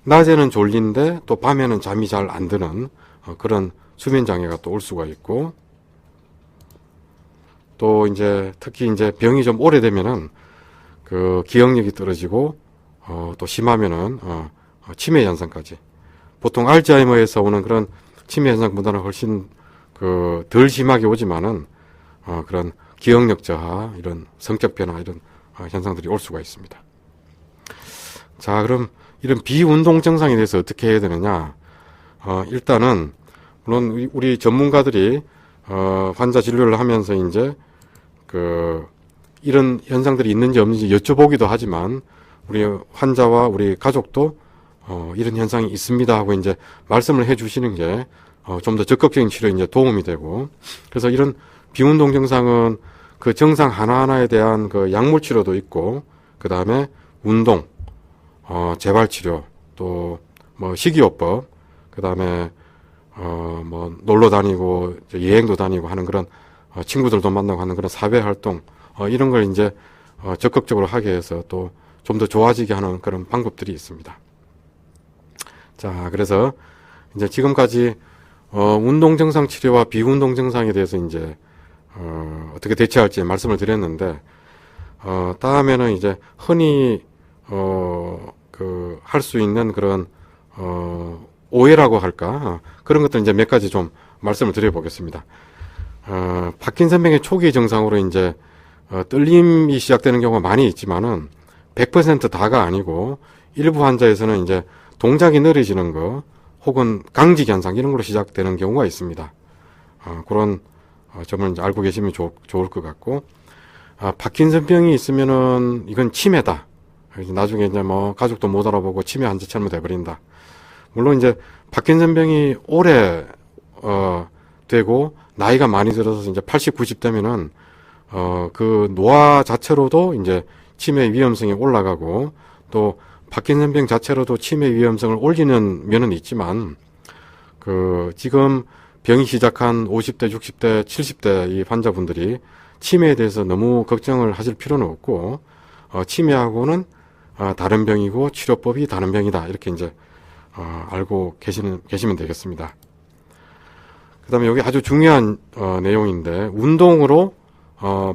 낮에는 졸린데 또 밤에는 잠이 잘 안 드는 그런 수면 장애가 또 올 수가 있고, 또 이제 특히 이제 병이 좀 오래되면은 그 기억력이 떨어지고 또 심하면은 치매 현상까지. 보통 알츠하이머에서 오는 그런 치매 현상보다는 훨씬 그 덜 심하게 오지만은 그런 기억력 저하, 이런 성격 변화 이런 현상들이 올 수가 있습니다. 자, 그럼 이런 비운동 증상에 대해서 어떻게 해야 되느냐? 일단은 물론 우리 전문가들이 환자 진료를 하면서 이제 그 이런 현상들이 있는지 없는지 여쭤보기도 하지만 우리 환자와 우리 가족도 이런 현상이 있습니다 하고 이제 말씀을 해주시는 게 좀 더 적극적인 치료에 이제 도움이 되고, 그래서 이런 비운동 증상은 그 증상 하나하나에 대한 그 약물 치료도 있고, 그 다음에 운동, 재활 치료, 또 뭐 식이요법, 그 다음에 뭐 놀러 다니고 여행도 다니고 하는 그런 친구들도 만나고 하는 그런 사회 활동, 이런 걸 이제 적극적으로 하게 해서 또 좀 더 좋아지게 하는 그런 방법들이 있습니다. 자, 그래서 이제 지금까지 운동 증상 치료와 비운동 증상에 대해서 이제 어떻게 대처할지 말씀을 드렸는데, 다음에는 이제 흔히 그 할 수 있는 그런 오해라고 할까, 그런 것들 이제 몇 가지 좀 말씀을 드려보겠습니다. 파킨슨병의 초기 증상으로 이제 떨림이 시작되는 경우가 많이 있지만은 100% 다가 아니고 일부 환자에서는 이제 동작이 느려지는 거 혹은 강직 현상 이런 걸로 시작되는 경우가 있습니다. 그런 점을 이제 알고 계시면 좋을 것 같고, 파킨슨병이 있으면은 이건 치매다. 나중에 이제 뭐 가족도 못 알아보고 치매 환자 잘못해버린다. 물론 이제 파킨슨병이 오래 되고 나이가 많이 들어서 이제 80, 90 되면은 그 노화 자체로도 이제 치매 위험성이 올라가고, 또 파킨슨병 자체로도 치매 위험성을 올리는 면은 있지만, 그 지금 병이 시작한 50대, 60대, 70대 이 환자분들이 치매에 대해서 너무 걱정을 하실 필요는 없고, 치매하고는 다른 병이고 치료법이 다른 병이다, 이렇게 이제 알고 계시면 되겠습니다. 그 다음에 여기 아주 중요한 내용인데, 운동으로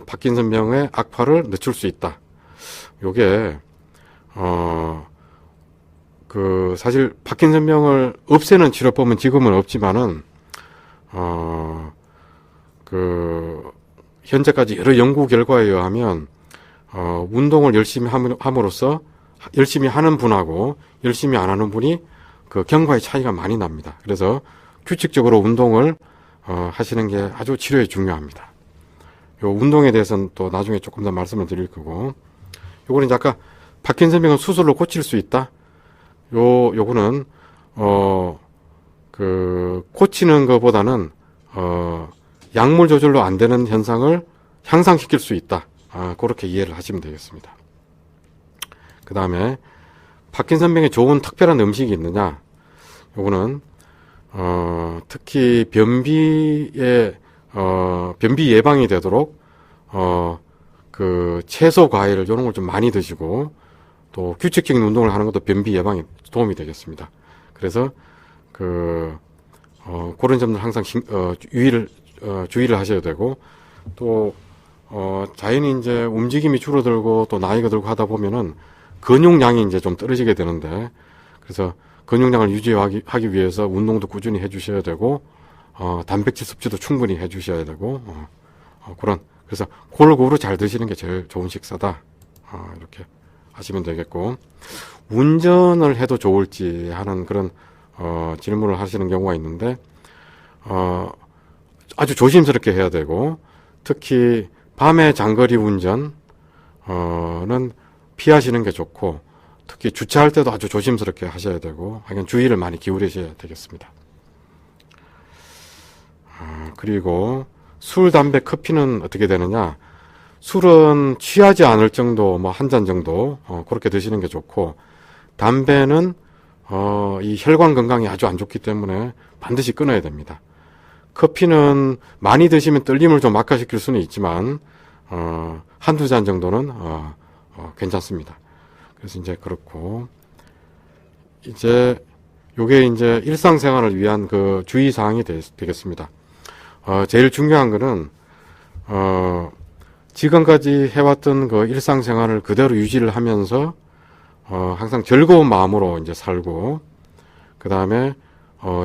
파킨슨병의 악화를 늦출 수 있다. 요게 그 사실 파킨슨병을 없애는 치료법은 지금은 없지만은 그 현재까지 여러 연구 결과에 의하면 운동을 열심히 함으로써 열심히 하는 분하고 열심히 안 하는 분이 그 경과의 차이가 많이 납니다. 그래서 규칙적으로 운동을 하시는 게 아주 치료에 중요합니다. 요 운동에 대해서는 또 나중에 조금 더 말씀을 드릴 거고, 요거는 이제 아까 파킨슨병은 수술로 고칠 수 있다. 요거는 그 고치는 것보다는 약물 조절로 안 되는 현상을 향상시킬 수 있다. 그렇게 이해를 하시면 되겠습니다. 그 다음에 파킨슨병에 좋은 특별한 음식이 있느냐? 요거는 특히 변비 예방이 되도록 그 채소, 과일 이런 걸 좀 많이 드시고, 또 규칙적인 운동을 하는 것도 변비 예방에 도움이 되겠습니다. 그래서 그런 점들 항상 주의를 하셔야 되고, 또 자연히 이제 움직임이 줄어들고 또 나이가 들고 하다 보면은 근육량이 이제 좀 떨어지게 되는데, 그래서 근육량을 유지하기 위해서 운동도 꾸준히 해주셔야 되고, 단백질 섭취도 충분히 해주셔야 되고, 그래서 골고루 잘 드시는 게 제일 좋은 식사다. 이렇게 하시면 되겠고, 운전을 해도 좋을지 하는 그런 질문을 하시는 경우가 있는데, 아주 조심스럽게 해야 되고, 특히 밤에 장거리 운전은 피하시는 게 좋고, 특히 주차할 때도 아주 조심스럽게 하셔야 되고, 하여간 주의를 많이 기울이셔야 되겠습니다. 그리고 술, 담배, 커피는 어떻게 되느냐? 술은 취하지 않을 정도, 뭐 한 잔 정도 그렇게 드시는 게 좋고, 담배는 이 혈관 건강이 아주 안 좋기 때문에 반드시 끊어야 됩니다. 커피는 많이 드시면 떨림을 좀 악화시킬 수는 있지만 한두 잔 정도는 괜찮습니다. 그래서 이제 그렇고, 이제 요게 이제 일상생활을 위한 그 주의사항이 되겠습니다. 제일 중요한 거는 지금까지 해왔던 그 일상생활을 그대로 유지를 하면서 항상 즐거운 마음으로 이제 살고, 그 다음에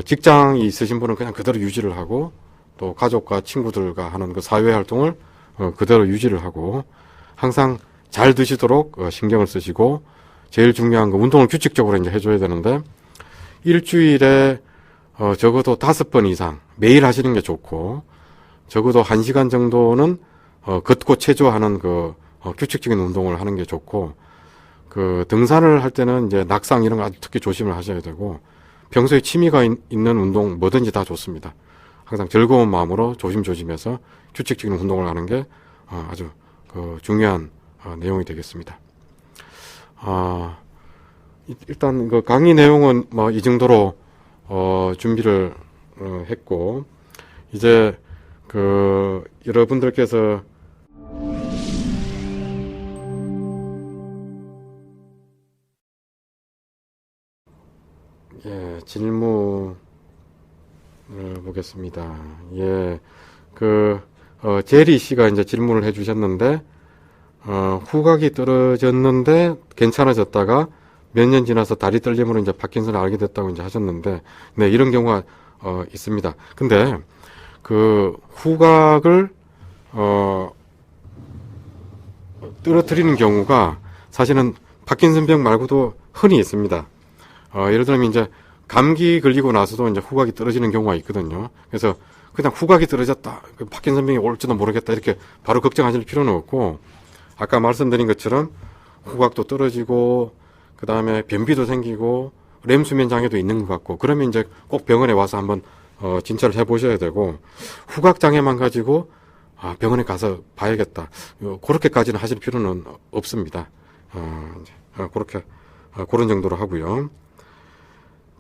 직장이 있으신 분은 그냥 그대로 유지를 하고, 또 가족과 친구들과 하는 그 사회 활동을 그대로 유지를 하고, 항상 잘 드시도록 신경을 쓰시고, 제일 중요한 거 운동을 규칙적으로 이제 해줘야 되는데, 일주일에 적어도 5번 이상 매일 하시는 게 좋고, 적어도 1시간 정도는 걷고 체조하는 그 규칙적인 운동을 하는 게 좋고, 그 등산을 할 때는 이제 낙상 이런 거 아주 특히 조심을 하셔야 되고, 평소에 취미가 있는 운동 뭐든지 다 좋습니다. 항상 즐거운 마음으로 조심조심해서 규칙적인 운동을 하는 게 아주 중요한 내용이 되겠습니다. 일단 그 강의 내용은 뭐 이 정도로 준비를 했고, 이제 그 여러분들께서 질문을 보겠습니다. 제리 씨가 이제 질문을 해주셨는데, 후각이 떨어졌는데 괜찮아졌다가 몇 년 지나서 다리 떨림으로 이제 파킨슨을 알게 됐다고 이제 하셨는데, 네, 이런 경우가 있습니다. 근데 그 후각을 떨어뜨리는 경우가 사실은 파킨슨병 말고도 흔히 있습니다. 예를 들면 이제 감기 걸리고 나서도 이제 후각이 떨어지는 경우가 있거든요. 그래서 그냥 후각이 떨어졌다, 파킨슨병이 올지도 모르겠다, 이렇게 바로 걱정하실 필요는 없고, 아까 말씀드린 것처럼 후각도 떨어지고, 그 다음에 변비도 생기고, 렘수면 장애도 있는 것 같고, 그러면 이제 꼭 병원에 와서 한번 진찰을 해보셔야 되고, 후각 장애만 가지고 병원에 가서 봐야겠다, 그렇게까지는 하실 필요는 없습니다. 그렇게 그런 정도로 하고요.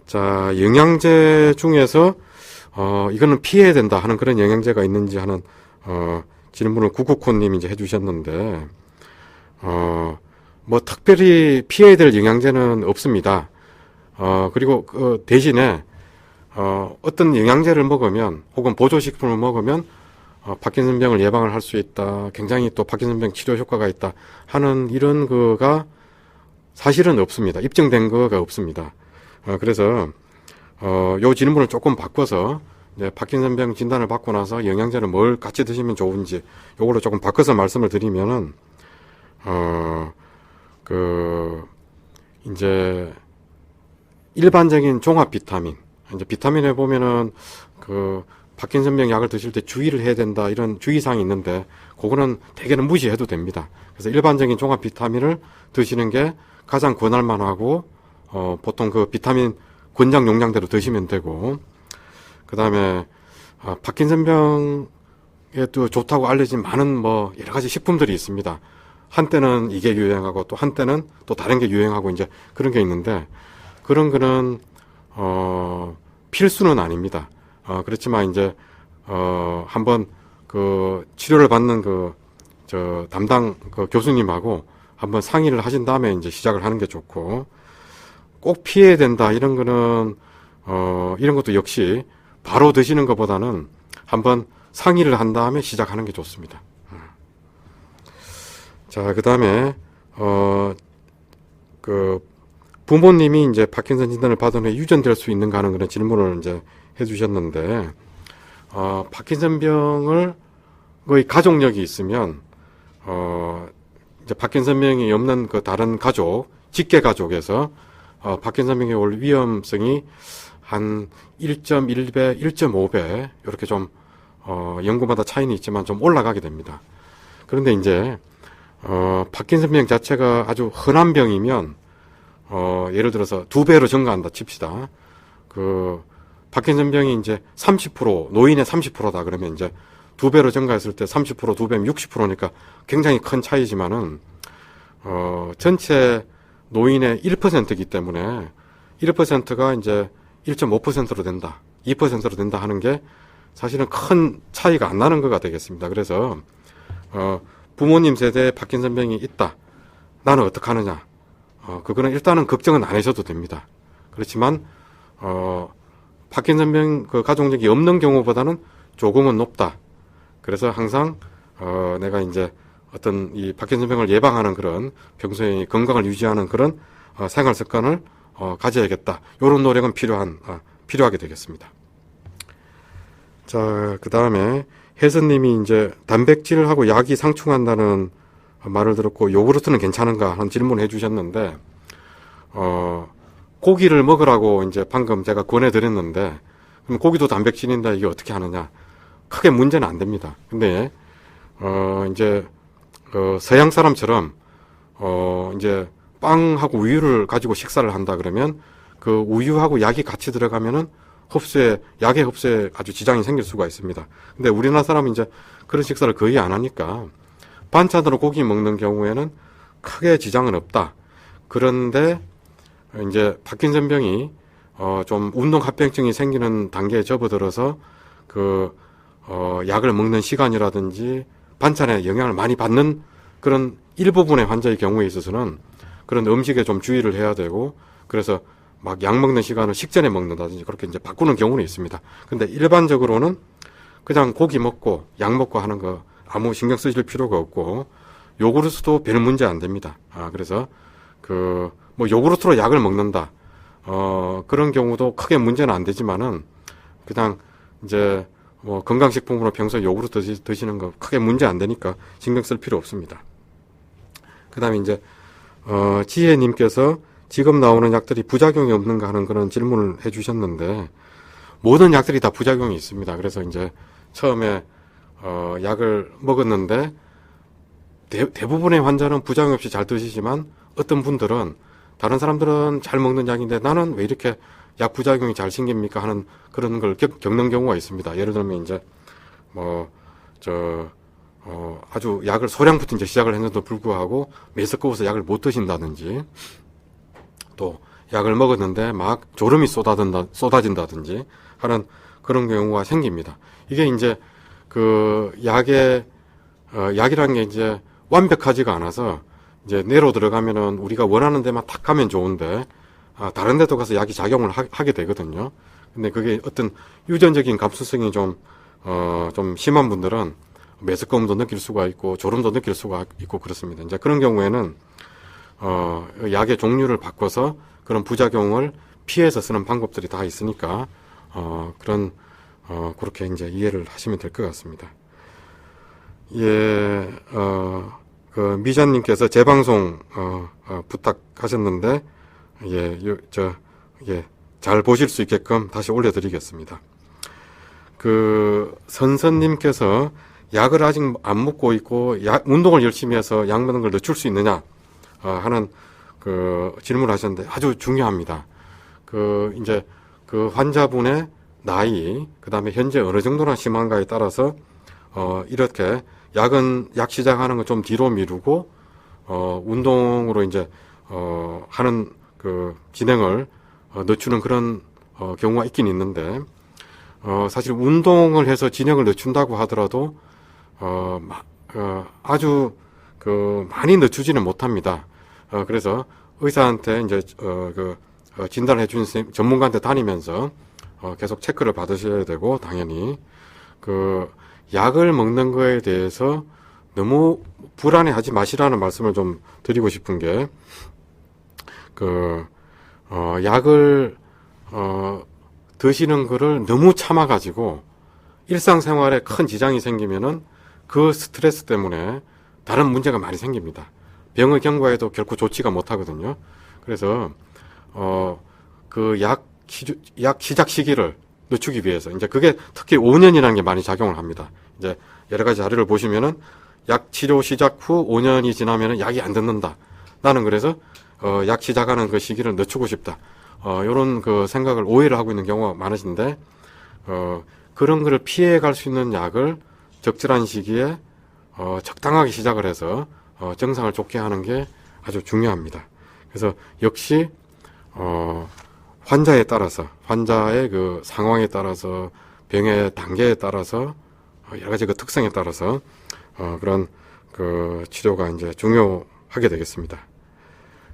자, 영양제 중에서 이거는 피해야 된다 하는 그런 영양제가 있는지 하는 질문을 구구코님이 이제 해주셨는데, 뭐 특별히 피해야 될 영양제는 없습니다. 그리고 그 대신에 어떤 영양제를 먹으면, 혹은 보조식품을 먹으면 파킨슨병을 예방을 할 수 있다, 굉장히 또 파킨슨병 치료 효과가 있다 하는 이런 거가 사실은 없습니다. 입증된 거가 없습니다. 그래서 요 질문을 조금 바꿔서, 이제 파킨슨병 진단을 받고 나서 영양제를 뭘 같이 드시면 좋은지 요걸로 조금 바꿔서 말씀을 드리면은, 이제 일반적인 종합 비타민, 이제 비타민에 보면은 파킨슨병 약을 드실 때 주의를 해야 된다, 이런 주의사항이 있는데, 그거는 대개는 무시해도 됩니다. 그래서 일반적인 종합 비타민을 드시는 게 가장 권할만하고, 보통 그 비타민 권장 용량대로 드시면 되고, 그 다음에 파킨슨병에 또 좋다고 알려진 많은 뭐 여러 가지 식품들이 있습니다. 한때는 이게 유행하고, 또 한때는 또 다른 게 유행하고, 이제 그런 게 있는데, 그런 거는 필수는 아닙니다. 그렇지만 이제 한번 그 치료를 받는 담당 교수님하고 한번 상의를 하신 다음에 이제 시작을 하는 게 좋고, 꼭 피해야 된다 이런 거는 이런 것도 역시 바로 드시는 것보다는 한번 상의를 한 다음에 시작하는 게 좋습니다. 자, 그 다음에 부모님이 이제 파킨슨 진단을 받은 후에 유전될 수 있는가 하는 그런 질문을 이제 해주셨는데, 파킨슨병을 거의 가족력이 있으면 이제 파킨슨병이 없는 그 다른 가족, 직계 가족에서 파킨슨병에 올 위험성이 한 1.1배, 1.5배 이렇게 좀 연구마다 차이는 있지만 좀 올라가게 됩니다. 그런데 이제 파킨슨병 자체가 아주 흔한 병이면 예를 들어서 2배로 증가한다 칩시다. 그 파킨슨병이 이제 30% 노인의 30%다 그러면 이제 2배로 증가했을 때 30% 2배면 60%니까 굉장히 큰 차이지만은 전체 노인의 1%이기 때문에 1%가 이제 1.5%로 된다, 2%로 된다 하는 게 사실은 큰 차이가 안 나는 거가 되겠습니다. 그래서 부모님 세대에 파킨슨병이 있다. 나는 어떡하느냐? 그거는 일단은 걱정은 안 하셔도 됩니다. 그렇지만 파킨슨병 그 가족력이 없는 경우보다는 조금은 높다. 그래서 항상 내가 이제 어떤 이 파킨슨병을 예방하는 그런 평소에 건강을 유지하는 그런 생활 습관을 가져야겠다. 이런 노력은 필요하게 되겠습니다. 자, 그 다음에 혜선님이 이제 단백질하고 약이 상충한다는 말을 들었고 요구르트는 괜찮은가 하는 질문을 해주셨는데 고기를 먹으라고 이제 방금 제가 권해드렸는데 그럼 고기도 단백질인데 이게 어떻게 하느냐? 크게 문제는 안 됩니다. 근데 이제 서양 사람처럼 이제 빵하고 우유를 가지고 식사를 한다 그러면 그 우유하고 약이 같이 들어가면은 약의 흡수에 아주 지장이 생길 수가 있습니다. 근데 우리나라 사람은 이제 그런 식사를 거의 안 하니까 반찬으로 고기 먹는 경우에는 크게 지장은 없다. 그런데 이제 파킨슨병이 좀 운동합병증이 생기는 단계에 접어들어서 약을 먹는 시간이라든지 반찬에 영향을 많이 받는 그런 일부분의 환자의 경우에 있어서는 그런 음식에 좀 주의를 해야 되고 그래서 막 약 먹는 시간을 식전에 먹는다든지 그렇게 이제 바꾸는 경우는 있습니다. 근데 일반적으로는 그냥 고기 먹고 약 먹고 하는 거 아무 신경 쓰실 필요가 없고 요구르트도 별 문제 안 됩니다. 그래서 뭐 요구르트로 약을 먹는다. 그런 경우도 크게 문제는 안 되지만은 그냥 이제 뭐 건강식품으로 평소에 요구르트 드시는 거 크게 문제 안 되니까 신경 쓸 필요 없습니다. 그 다음에 이제 지혜님께서 지금 나오는 약들이 부작용이 없는가 하는 그런 질문을 해주셨는데 모든 약들이 다 부작용이 있습니다. 그래서 이제 처음에 약을 먹었는데 대부분의 환자는 부작용 없이 잘 드시지만 어떤 분들은 다른 사람들은 잘 먹는 약인데 나는 왜 이렇게 약 부작용이 잘 생깁니까 하는 그런 걸 겪는 경우가 있습니다. 예를 들면 이제 아주 약을 소량부터 이제 시작을 했는데도 불구하고 메스꺼워서 약을 못 드신다든지 또 약을 먹었는데 막 졸음이 쏟아진다든지 하는 그런 경우가 생깁니다. 이게 이제 약이라는 게 이제 완벽하지가 않아서 이제 뇌로 들어가면은 우리가 원하는 데만 탁 가면 좋은데 다른 데도 가서 약이 작용을 하게 되거든요. 근데 그게 어떤 유전적인 감수성이 좀 심한 분들은 메스꺼움도 느낄 수가 있고 졸음도 느낄 수가 있고 그렇습니다. 이제 그런 경우에는 약의 종류를 바꿔서 그런 부작용을 피해서 쓰는 방법들이 다 있으니까 그렇게 이제 이해를 하시면 될 것 같습니다. 예, 미자님께서 재방송 부탁하셨는데 잘 보실 수 있게끔 다시 올려드리겠습니다. 선선님께서 약을 아직 안 먹고 있고 운동을 열심히 해서 약 먹는 걸 늦출 수 있느냐 하는 질문을 하셨는데 아주 중요합니다. 이제 환자분의 나이, 그 다음에 현재 어느 정도나 심한가에 따라서 이렇게 약 시작하는 거 좀 뒤로 미루고 운동으로 이제 하는 진행을 늦추는 그런 경우가 있긴 있는데 사실 운동을 해서 진행을 늦춘다고 하더라도 아주 많이 늦추지는 못합니다. 그래서 의사한테 이제 진단을 해준 전문가한테 다니면서 계속 체크를 받으셔야 되고 당연히 약을 먹는 거에 대해서 너무 불안해하지 마시라는 말씀을 좀 드리고 싶은 게 약을 드시는 거를 너무 참아가지고 일상생활에 큰 지장이 생기면은 그 스트레스 때문에 다른 문제가 많이 생깁니다. 병을 경과해도 결코 좋지가 못하거든요. 그래서 약 약 시작 시기를 늦추기 위해서 이제 그게 특히 5년이라는 게 많이 작용을 합니다. 이제 여러 가지 자료를 보시면은 약 치료 시작 후 5년이 지나면은 약이 안 듣는다. 나는 그래서 약 시작하는 그 시기를 늦추고 싶다. 요런 그 생각을 오해를 하고 있는 경우가 많으신데 그런 거를 피해 갈 수 있는 약을 적절한 시기에 적당하게 시작을 해서 증상을 좋게 하는 게 아주 중요합니다. 그래서 역시 환자에 따라서 환자의 그 상황에 따라서 병의 단계에 따라서 여러 가지 그 특성에 따라서 그런 그 치료가 이제 중요하게 되겠습니다.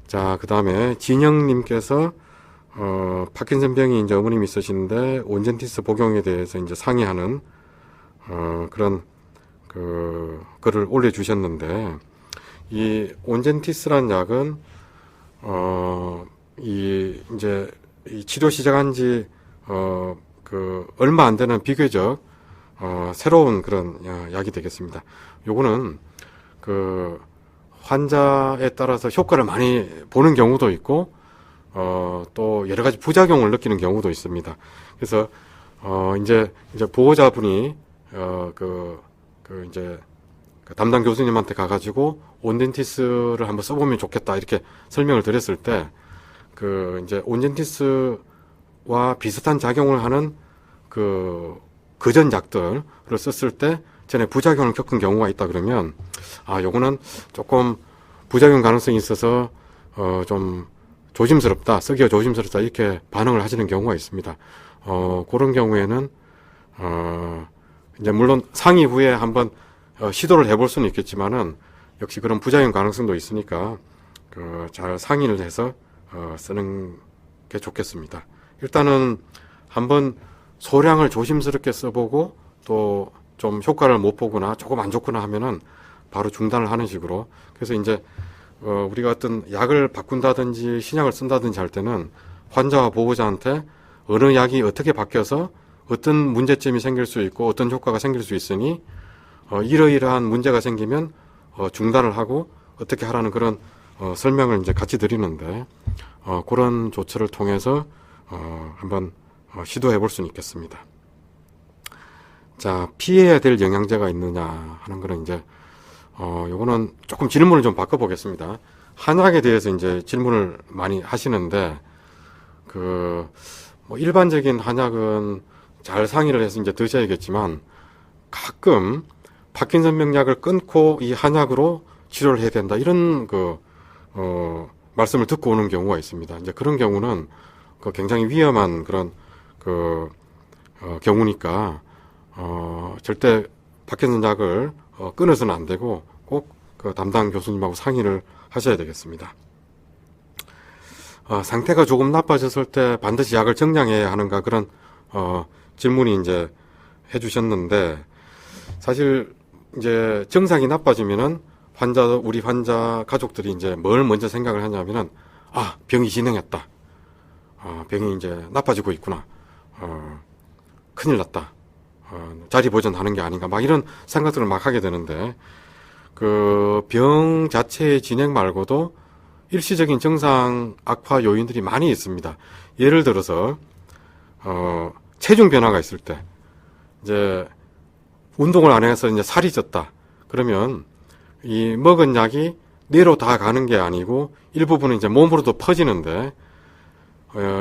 자, 그 다음에 진영님께서 파킨슨병이 이제 어머님이 있으신데 온젠티스 복용에 대해서 이제 상의하는 그런 그 글을 올려주셨는데 이 온젠티스란 약은 이제 이 치료 시작한 지 그 얼마 안 되는 비교적 새로운 그런 약이 되겠습니다. 요거는 그 환자에 따라서 효과를 많이 보는 경우도 있고 또 여러 가지 부작용을 느끼는 경우도 있습니다. 그래서 이제 보호자분이 이제 그 담당 교수님한테 가가지고 온젠티스를 한번 써보면 좋겠다 이렇게 설명을 드렸을 때 그 이제 온젠티스와 비슷한 작용을 하는 그전 약들을 썼을 때 전에 부작용을 겪은 경우가 있다 그러면 요거는 조금 부작용 가능성이 있어서 좀 조심스럽다, 쓰기가 조심스럽다 이렇게 반응을 하시는 경우가 있습니다. 그런 경우에는 이제 물론 상의 후에 한번 시도를 해볼 수는 있겠지만은 역시 그런 부작용 가능성도 있으니까 잘 상의를 해서 쓰는 게 좋겠습니다. 일단은 한번 소량을 조심스럽게 써보고 또 좀 효과를 못 보거나 조금 안 좋거나 하면은 바로 중단을 하는 식으로. 그래서 이제 우리가 어떤 약을 바꾼다든지 신약을 쓴다든지 할 때는 환자와 보호자한테 어느 약이 어떻게 바뀌어서 어떤 문제점이 생길 수 있고 어떤 효과가 생길 수 있으니 이러이러한 문제가 생기면 중단을 하고 어떻게 하라는 그런 설명을 이제 같이 드리는데 그런 조처를 통해서 한번 시도해 볼 수는 있겠습니다. 자, 피해야 될 영양제가 있느냐 하는 거는 이제 요거는 조금 질문을 좀 바꿔 보겠습니다. 한약에 대해서 이제 질문을 많이 하시는데 뭐 일반적인 한약은 잘 상의를 해서 이제 드셔야겠지만 가끔 파킨슨병 약을 끊고 이 한약으로 치료를 해야 된다 이런 말씀을 듣고 오는 경우가 있습니다. 이제 그런 경우는 굉장히 위험한 그런 경우니까 절대 파킨슨 약을 끊어서는 안 되고 꼭 그 담당 교수님하고 상의를 하셔야 되겠습니다. 상태가 조금 나빠졌을 때 반드시 약을 정량해야 하는가 그런 질문이 이제 해주셨는데 사실 이제 증상이 나빠지면은 우리 환자 가족들이 이제 뭘 먼저 생각을 하냐면은 병이 진행했다. 병이 이제 나빠지고 있구나. 큰일 났다. 자리 보전하는 게 아닌가. 막 이런 생각들을 막 하게 되는데, 그 병 자체의 진행 말고도 일시적인 증상 악화 요인들이 많이 있습니다. 예를 들어서, 체중 변화가 있을 때, 이제 운동을 안 해서 이제 살이 쪘다. 그러면 이 먹은 약이 뇌로 다 가는 게 아니고 일부분은 이제 몸으로도 퍼지는데,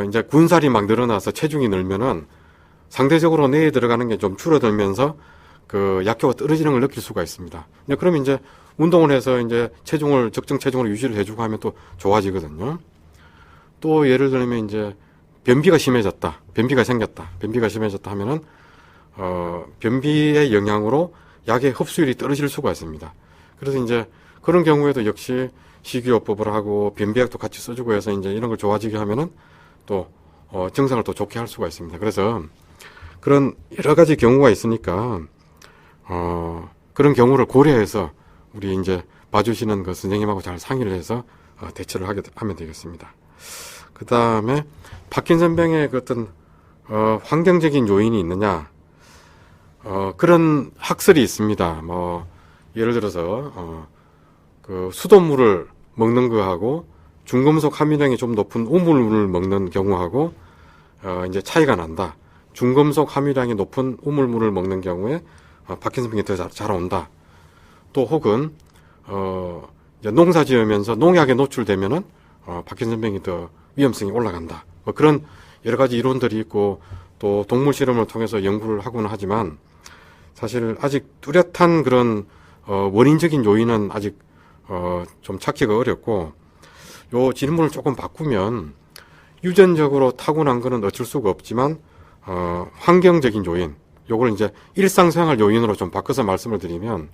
이제 군살이 막 늘어나서 체중이 늘면은 상대적으로 뇌에 들어가는 게 좀 줄어들면서 그 약효가 떨어지는 걸 느낄 수가 있습니다. 그러면 이제 운동을 해서 이제 적정 체중으로 유지를 해주고 하면 또 좋아지거든요. 또 예를 들면 이제 변비가 심해졌다. 변비가 생겼다. 변비가 심해졌다 하면은, 변비의 영향으로 약의 흡수율이 떨어질 수가 있습니다. 그래서 이제 그런 경우에도 역시 식이요법을 하고 변비약도 같이 써주고 해서 이제 이런 걸 좋아지게 하면은 또, 증상을 또 좋게 할 수가 있습니다. 그래서 그런 여러 가지 경우가 있으니까, 그런 경우를 고려해서 우리 이제 봐주시는 그 선생님하고 잘 상의를 해서 대처를 하면 되겠습니다. 그 다음에 파킨슨병의 그 어떤, 환경적인 요인이 있느냐, 그런 학설이 있습니다. 뭐, 예를 들어서, 그 수돗물을 먹는 거하고 중금속 함유량이 좀 높은 우물물을 먹는 경우하고, 이제 차이가 난다. 중금속 함유량이 높은 우물물을 먹는 경우에 파킨슨병이 더 잘 온다. 또 혹은 이제 농사 지으면서 농약에 노출되면은 파킨슨병이 더 위험성이 올라간다. 뭐 그런 여러 가지 이론들이 있고 또 동물 실험을 통해서 연구를 하고는 하지만 사실 아직 뚜렷한 그런 원인적인 요인은 아직 좀 찾기가 어렵고 요 질문을 조금 바꾸면 유전적으로 타고난 거는 어쩔 수가 없지만 환경적인 요인 요걸 이제 일상생활 요인으로 좀 바꿔서 말씀을 드리면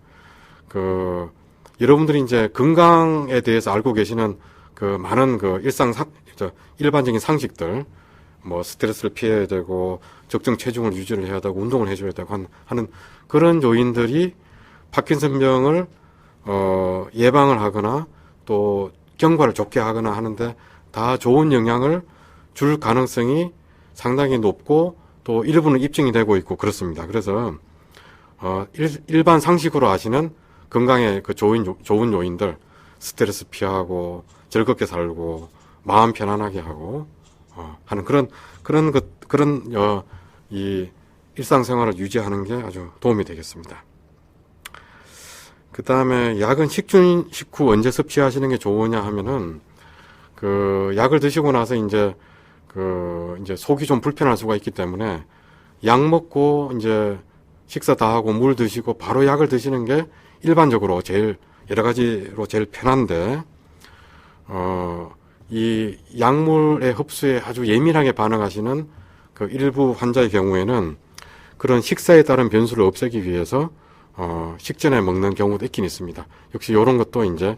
여러분들이 이제 건강에 대해서 알고 계시는 많은 일반적인 상식들 뭐 스트레스를 피해야 되고 적정 체중을 유지를 해야 되고 운동을 해줘야 되고 하는 그런 요인들이 파킨슨병을 예방을 하거나 또 경과를 좋게 하거나 하는데 다 좋은 영향을 줄 가능성이 상당히 높고 또 일부는 입증이 되고 있고 그렇습니다. 그래서 일반 상식으로 아시는 건강에 좋은 요인들 스트레스 피하고 즐겁게 살고 마음 편안하게 하고 하는 이 일상생활을 유지하는 게 아주 도움이 되겠습니다. 그 다음에 약은 식후 언제 섭취하시는 게 좋으냐 하면은 약을 드시고 나서 이제 속이 좀 불편할 수가 있기 때문에 약 먹고 이제 식사 다 하고 물 드시고 바로 약을 드시는 게 일반적으로 제일 여러 가지로 제일 편한데 이 약물의 흡수에 아주 예민하게 반응하시는 일부 환자의 경우에는 그런 식사에 따른 변수를 없애기 위해서 식전에 먹는 경우도 있긴 있습니다. 역시 이런 것도 이제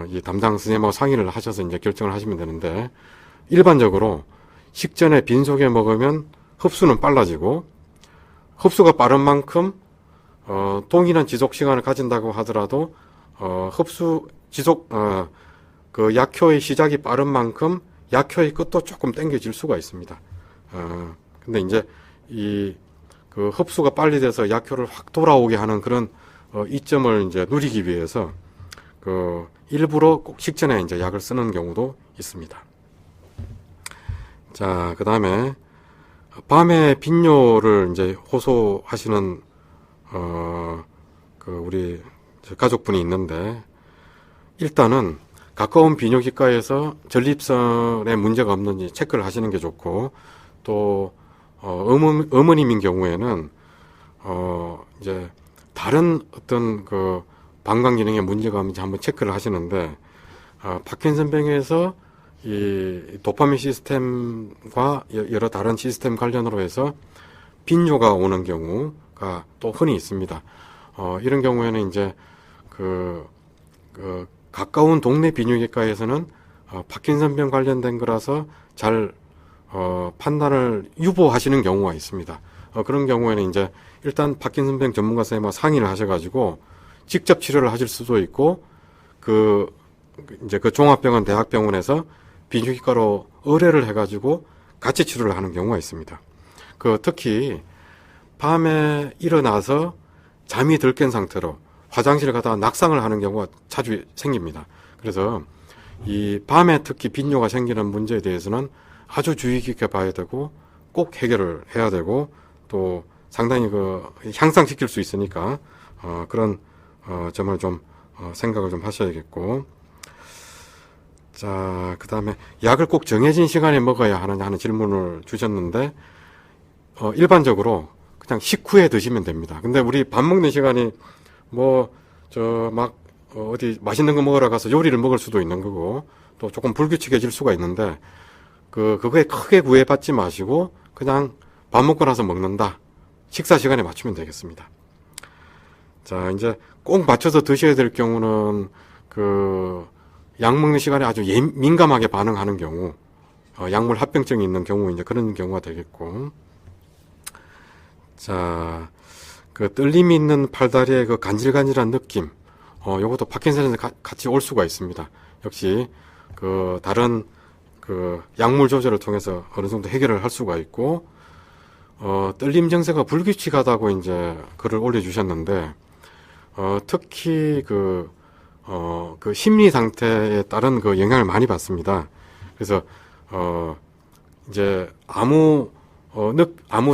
이 담당 선생님하고 상의를 하셔서 이제 결정을 하시면 되는데 일반적으로 식전에 빈속에 먹으면 흡수는 빨라지고 흡수가 빠른 만큼 동일한 지속 시간을 가진다고 하더라도 약효의 시작이 빠른 만큼 약효의 끝도 조금 당겨질 수가 있습니다. 근데 이제 흡수가 빨리 돼서 약효를 확 돌아오게 하는 그런 이점을 이제 누리기 위해서 일부러 꼭 식전에 이제 약을 쓰는 경우도 있습니다. 자, 그 다음에 밤에 빈뇨를 이제 호소하시는 우리 가족분이 있는데 일단은 가까운 비뇨기과에서 전립선에 문제가 없는지 체크를 하시는 게 좋고 또 어머님인 경우에는 이제 다른 어떤 방광 기능에 문제가 없는지 한번 체크를 하시는데 파킨슨병에서 이 도파민 시스템과 여러 다른 시스템 관련으로 해서 빈뇨가 오는 경우가 또 흔히 있습니다. 이런 경우에는 이제 가까운 동네 비뇨기과에서는 파킨슨병 관련된 거라서 잘 판단을 유보하시는 경우가 있습니다. 그런 경우에는 이제 일단 파킨슨병 전문가 선생님과 상의를 하셔가지고 직접 치료를 하실 수도 있고 이제 종합병원 대학병원에서 비뇨기과로 의뢰를 해가지고 같이 치료를 하는 경우가 있습니다. 특히 밤에 일어나서 잠이 덜 깬 상태로 화장실 가다가 낙상을 하는 경우가 자주 생깁니다. 그래서 이 밤에 특히 빈뇨가 생기는 문제에 대해서는 아주 주의 깊게 봐야 되고 꼭 해결을 해야 되고 또 상당히 향상시킬 수 있으니까 그런 점을 좀 생각을 좀 하셔야겠고 자, 그 다음에 약을 꼭 정해진 시간에 먹어야 하느냐 하는 질문을 주셨는데 일반적으로 그냥 식후에 드시면 됩니다. 근데 우리 밥 먹는 시간이 어디 맛있는 거 먹으러 가서 요리를 먹을 수도 있는 거고 또 조금 불규칙해질 수가 있는데 그거에 크게 구애받지 마시고 그냥 밥 먹고 나서 먹는다. 식사 시간에 맞추면 되겠습니다. 자, 이제 꼭 맞춰서 드셔야 될 경우는 약 먹는 시간에 아주 민감하게 반응하는 경우, 약물 합병증이 있는 경우 이제 그런 경우가 되겠고, 자, 떨림이 있는 팔다리의 간질간질한 느낌, 요것도 파킨슨에서 같이 올 수가 있습니다. 역시 다른 약물 조절을 통해서 어느 정도 해결을 할 수가 있고, 떨림 증세가 불규칙하다고 이제 글을 올려주셨는데, 특히 심리 상태에 따른 영향을 많이 받습니다. 그래서, 이제 아무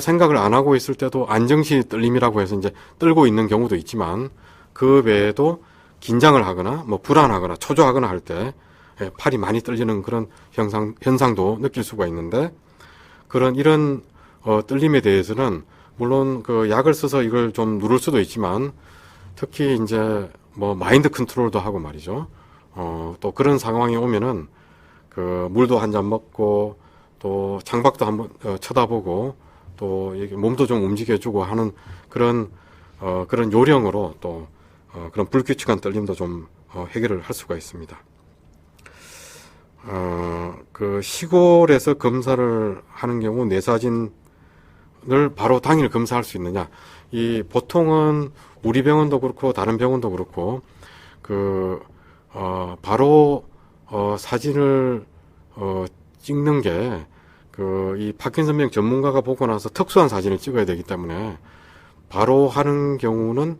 생각을 안 하고 있을 때도 안정시 떨림이라고 해서 이제 떨고 있는 경우도 있지만, 그 외에도 긴장을 하거나 뭐 불안하거나 초조하거나 할 때 팔이 많이 떨리는 그런 현상도 느낄 수가 있는데, 이런 떨림에 대해서는 물론 그 약을 써서 이걸 좀 누를 수도 있지만, 특히 이제 뭐 마인드 컨트롤도 하고 말이죠. 또 그런 상황이 오면은 그 물도 한 잔 먹고 또 창밖도 한번 쳐다보고 또 이게 몸도 좀 움직여주고 하는 그런 요령으로 또 그런 불규칙한 떨림도 좀 해결을 할 수가 있습니다. 그 시골에서 검사를 하는 경우 뇌사진을 바로 당일 검사할 수 있느냐? 이 보통은 우리 병원도 그렇고 다른 병원도 그렇고 바로 사진을 찍는 게 이 파킨슨병 전문가가 보고 나서 특수한 사진을 찍어야 되기 때문에 바로 하는 경우는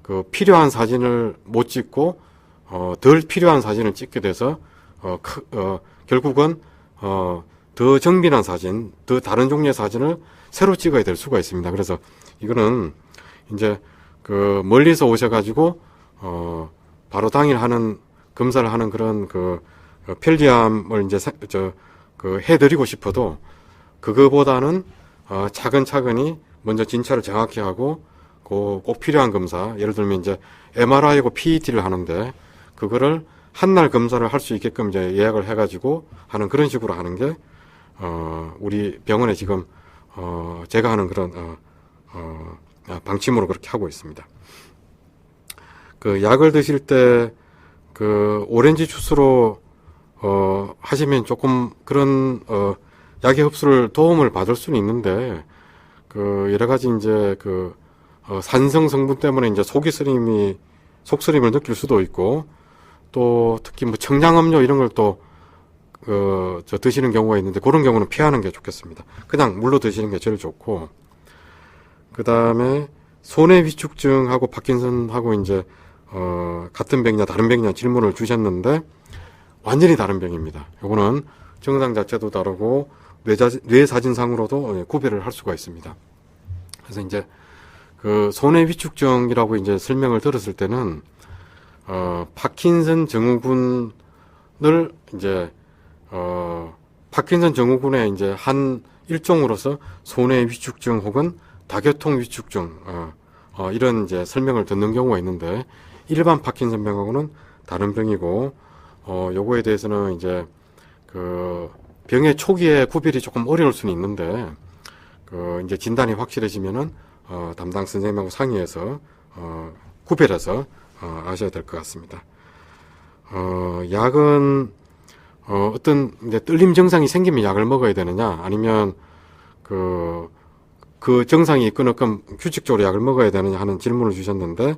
그 필요한 사진을 못 찍고 덜 필요한 사진을 찍게 돼서 결국은 더 정밀한 사진, 더 다른 종류의 사진을 새로 찍어야 될 수가 있습니다. 그래서 이거는 이제 그 멀리서 오셔가지고 바로 당일 하는 검사를 하는 그런 편리함을 이제 해드리고 싶어도, 그거보다는 차근차근히 먼저 진찰을 정확히 하고 꼭 필요한 검사, 예를 들면 이제 MRI하고 PET를 하는데 그거를 한날 검사를 할 수 있게끔 이제 예약을 해가지고 하는 그런 식으로 하는 게 우리 병원에 지금 제가 하는 그런 방침으로 그렇게 하고 있습니다. 그 약을 드실 때 그 오렌지 주스로 하시면 조금 그런 약의 흡수를 도움을 받을 수는 있는데, 그 여러 가지 이제 산성 성분 때문에 이제 속쓰림을 느낄 수도 있고, 또 특히 뭐 청량음료 이런 걸 또 드시는 경우가 있는데, 그런 경우는 피하는 게 좋겠습니다. 그냥 물로 드시는 게 제일 좋고, 그 다음에 손해 위축증하고 파킨슨하고 이제 같은 병이냐 다른 병이냐 질문을 주셨는데, 완전히 다른 병입니다. 요거는 증상 자체도 다르고 뇌사진상으로도 구별을 할 수가 있습니다. 그래서 이제 그 손해 위축증이라고 이제 설명을 들었을 때는 파킨슨 증후군을 이제 파킨슨 증후군의 이제 한 일종으로서 손해 위축증 혹은 다교통 위축증 이런 이제 설명을 듣는 경우가 있는데, 일반 파킨슨병하고는 다른 병이고, 요거에 대해서는 이제 그 병의 초기에 구별이 조금 어려울 수는 있는데, 이제 진단이 확실해지면은 담당 선생님하고 상의해서 구별해서 아셔야 될 것 같습니다. 약은 어떤 이제 떨림 증상이 생기면 약을 먹어야 되느냐, 아니면 그 증상이 있거나 규칙적으로 약을 먹어야 되느냐 하는 질문을 주셨는데,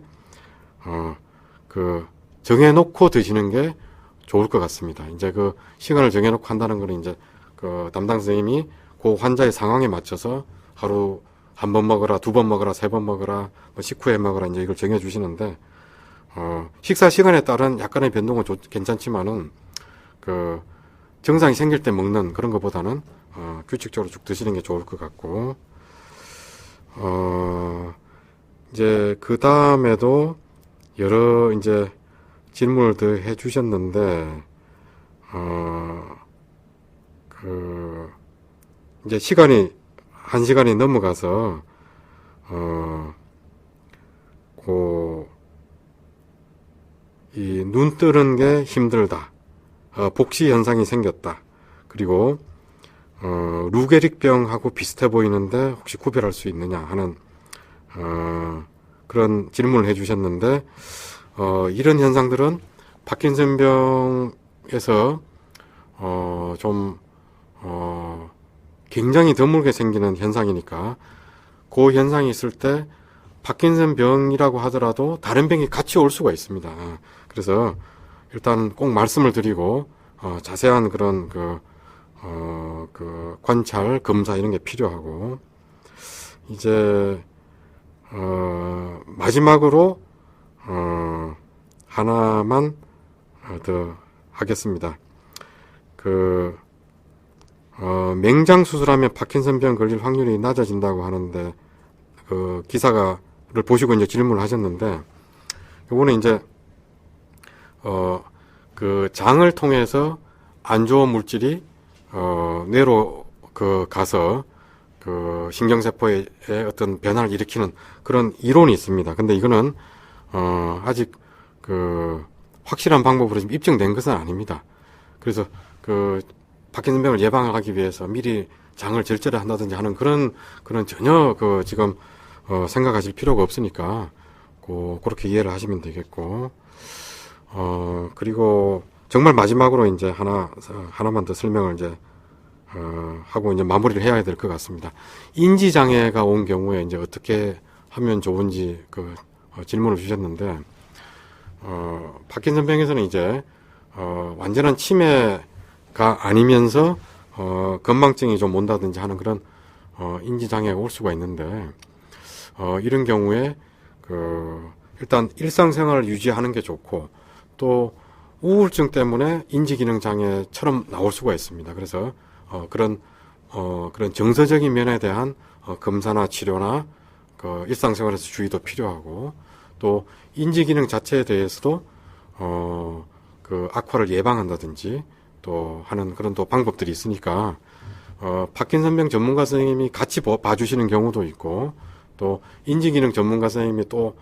정해놓고 드시는 게 좋을 것 같습니다. 이제 그 시간을 정해놓고 한다는 거는 이제 그 담당 선생님이 그 환자의 상황에 맞춰서 하루 한 번 먹어라, 두 번 먹어라, 세 번 먹어라, 뭐 식후에 먹어라, 이제 이걸 정해주시는데, 식사 시간에 따른 약간의 변동은 괜찮지만은, 증상이 생길 때 먹는 그런 것보다는, 규칙적으로 쭉 드시는 게 좋을 것 같고, 이제 그 다음에도 여러 이제 질문을 더 해주셨는데, 이제 한 시간이 넘어가서, 이 눈 뜨는 게 힘들다. 복시 현상이 생겼다. 그리고, 루게릭병하고 비슷해 보이는데 혹시 구별할 수 있느냐 하는, 그런 질문을 해주셨는데, 이런 현상들은 파킨슨병에서 굉장히 드물게 생기는 현상이니까, 그 현상이 있을 때 파킨슨병이라고 하더라도 다른 병이 같이 올 수가 있습니다. 그래서 일단 꼭 말씀을 드리고 자세한 그런 관찰, 검사 이런 게 필요하고, 이제 마지막으로 하나만 더 하겠습니다. 맹장 수술하면 파킨슨병 걸릴 확률이 낮아진다고 하는데, 그 기사를 보시고 이제 질문을 하셨는데, 요거는 이제, 그 장을 통해서 안 좋은 물질이, 뇌로 가서, 신경세포의 어떤 변화를 일으키는 그런 이론이 있습니다. 근데 이거는, 아직 확실한 방법으로 지금 입증된 것은 아닙니다. 그래서 파킨슨병을 예방하기 위해서 미리 장을 절제를 한다든지 하는 그런 전혀 지금 생각하실 필요가 없으니까 그렇게 이해를 하시면 되겠고, 그리고 정말 마지막으로 이제 하나만 더 설명을 이제 하고 이제 마무리를 해야 될 것 같습니다. 인지 장애가 온 경우에 이제 어떻게 하면 좋은지 질문을 주셨는데, 파킨슨병에서는 이제 완전한 치매가 아니면서 건망증이 좀 온다든지 하는 그런 인지 장애가 올 수가 있는데, 이런 경우에 일단 일상생활을 유지하는 게 좋고, 또 우울증 때문에 인지기능 장애처럼 나올 수가 있습니다. 그래서 그런 정서적인 면에 대한 검사나 치료나 일상생활에서 주의도 필요하고, 또 인지기능 자체에 대해서도 악화를 예방한다든지 또 하는 그런 또 방법들이 있으니까, 파킨슨병 전문가 선생님이 같이 봐주시는 경우도 있고, 또 인지기능 전문가 선생님이 또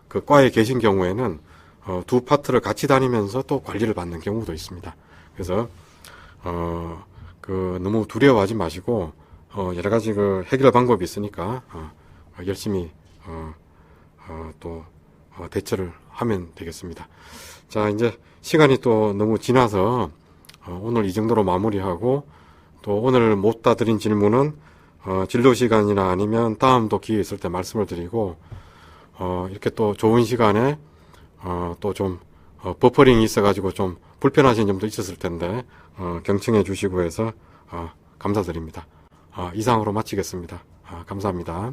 그 과에 계신 경우에는 두 파트를 같이 다니면서 또 관리를 받는 경우도 있습니다. 그래서 너무 두려워하지 마시고, 여러 가지 해결 방법이 있으니까 열심히 또 대처를 하면 되겠습니다. 자, 이제 시간이 또 너무 지나서 오늘 이 정도로 마무리하고, 또 오늘 못 다드린 질문은 진료 시간이나 아니면 다음 또 기회 있을 때 말씀을 드리고, 이렇게 또 좋은 시간에 또 좀 버퍼링이 있어가지고 좀 불편하신 점도 있었을 텐데 경청해 주시고 해서 감사드립니다. 이상으로 마치겠습니다. 감사합니다.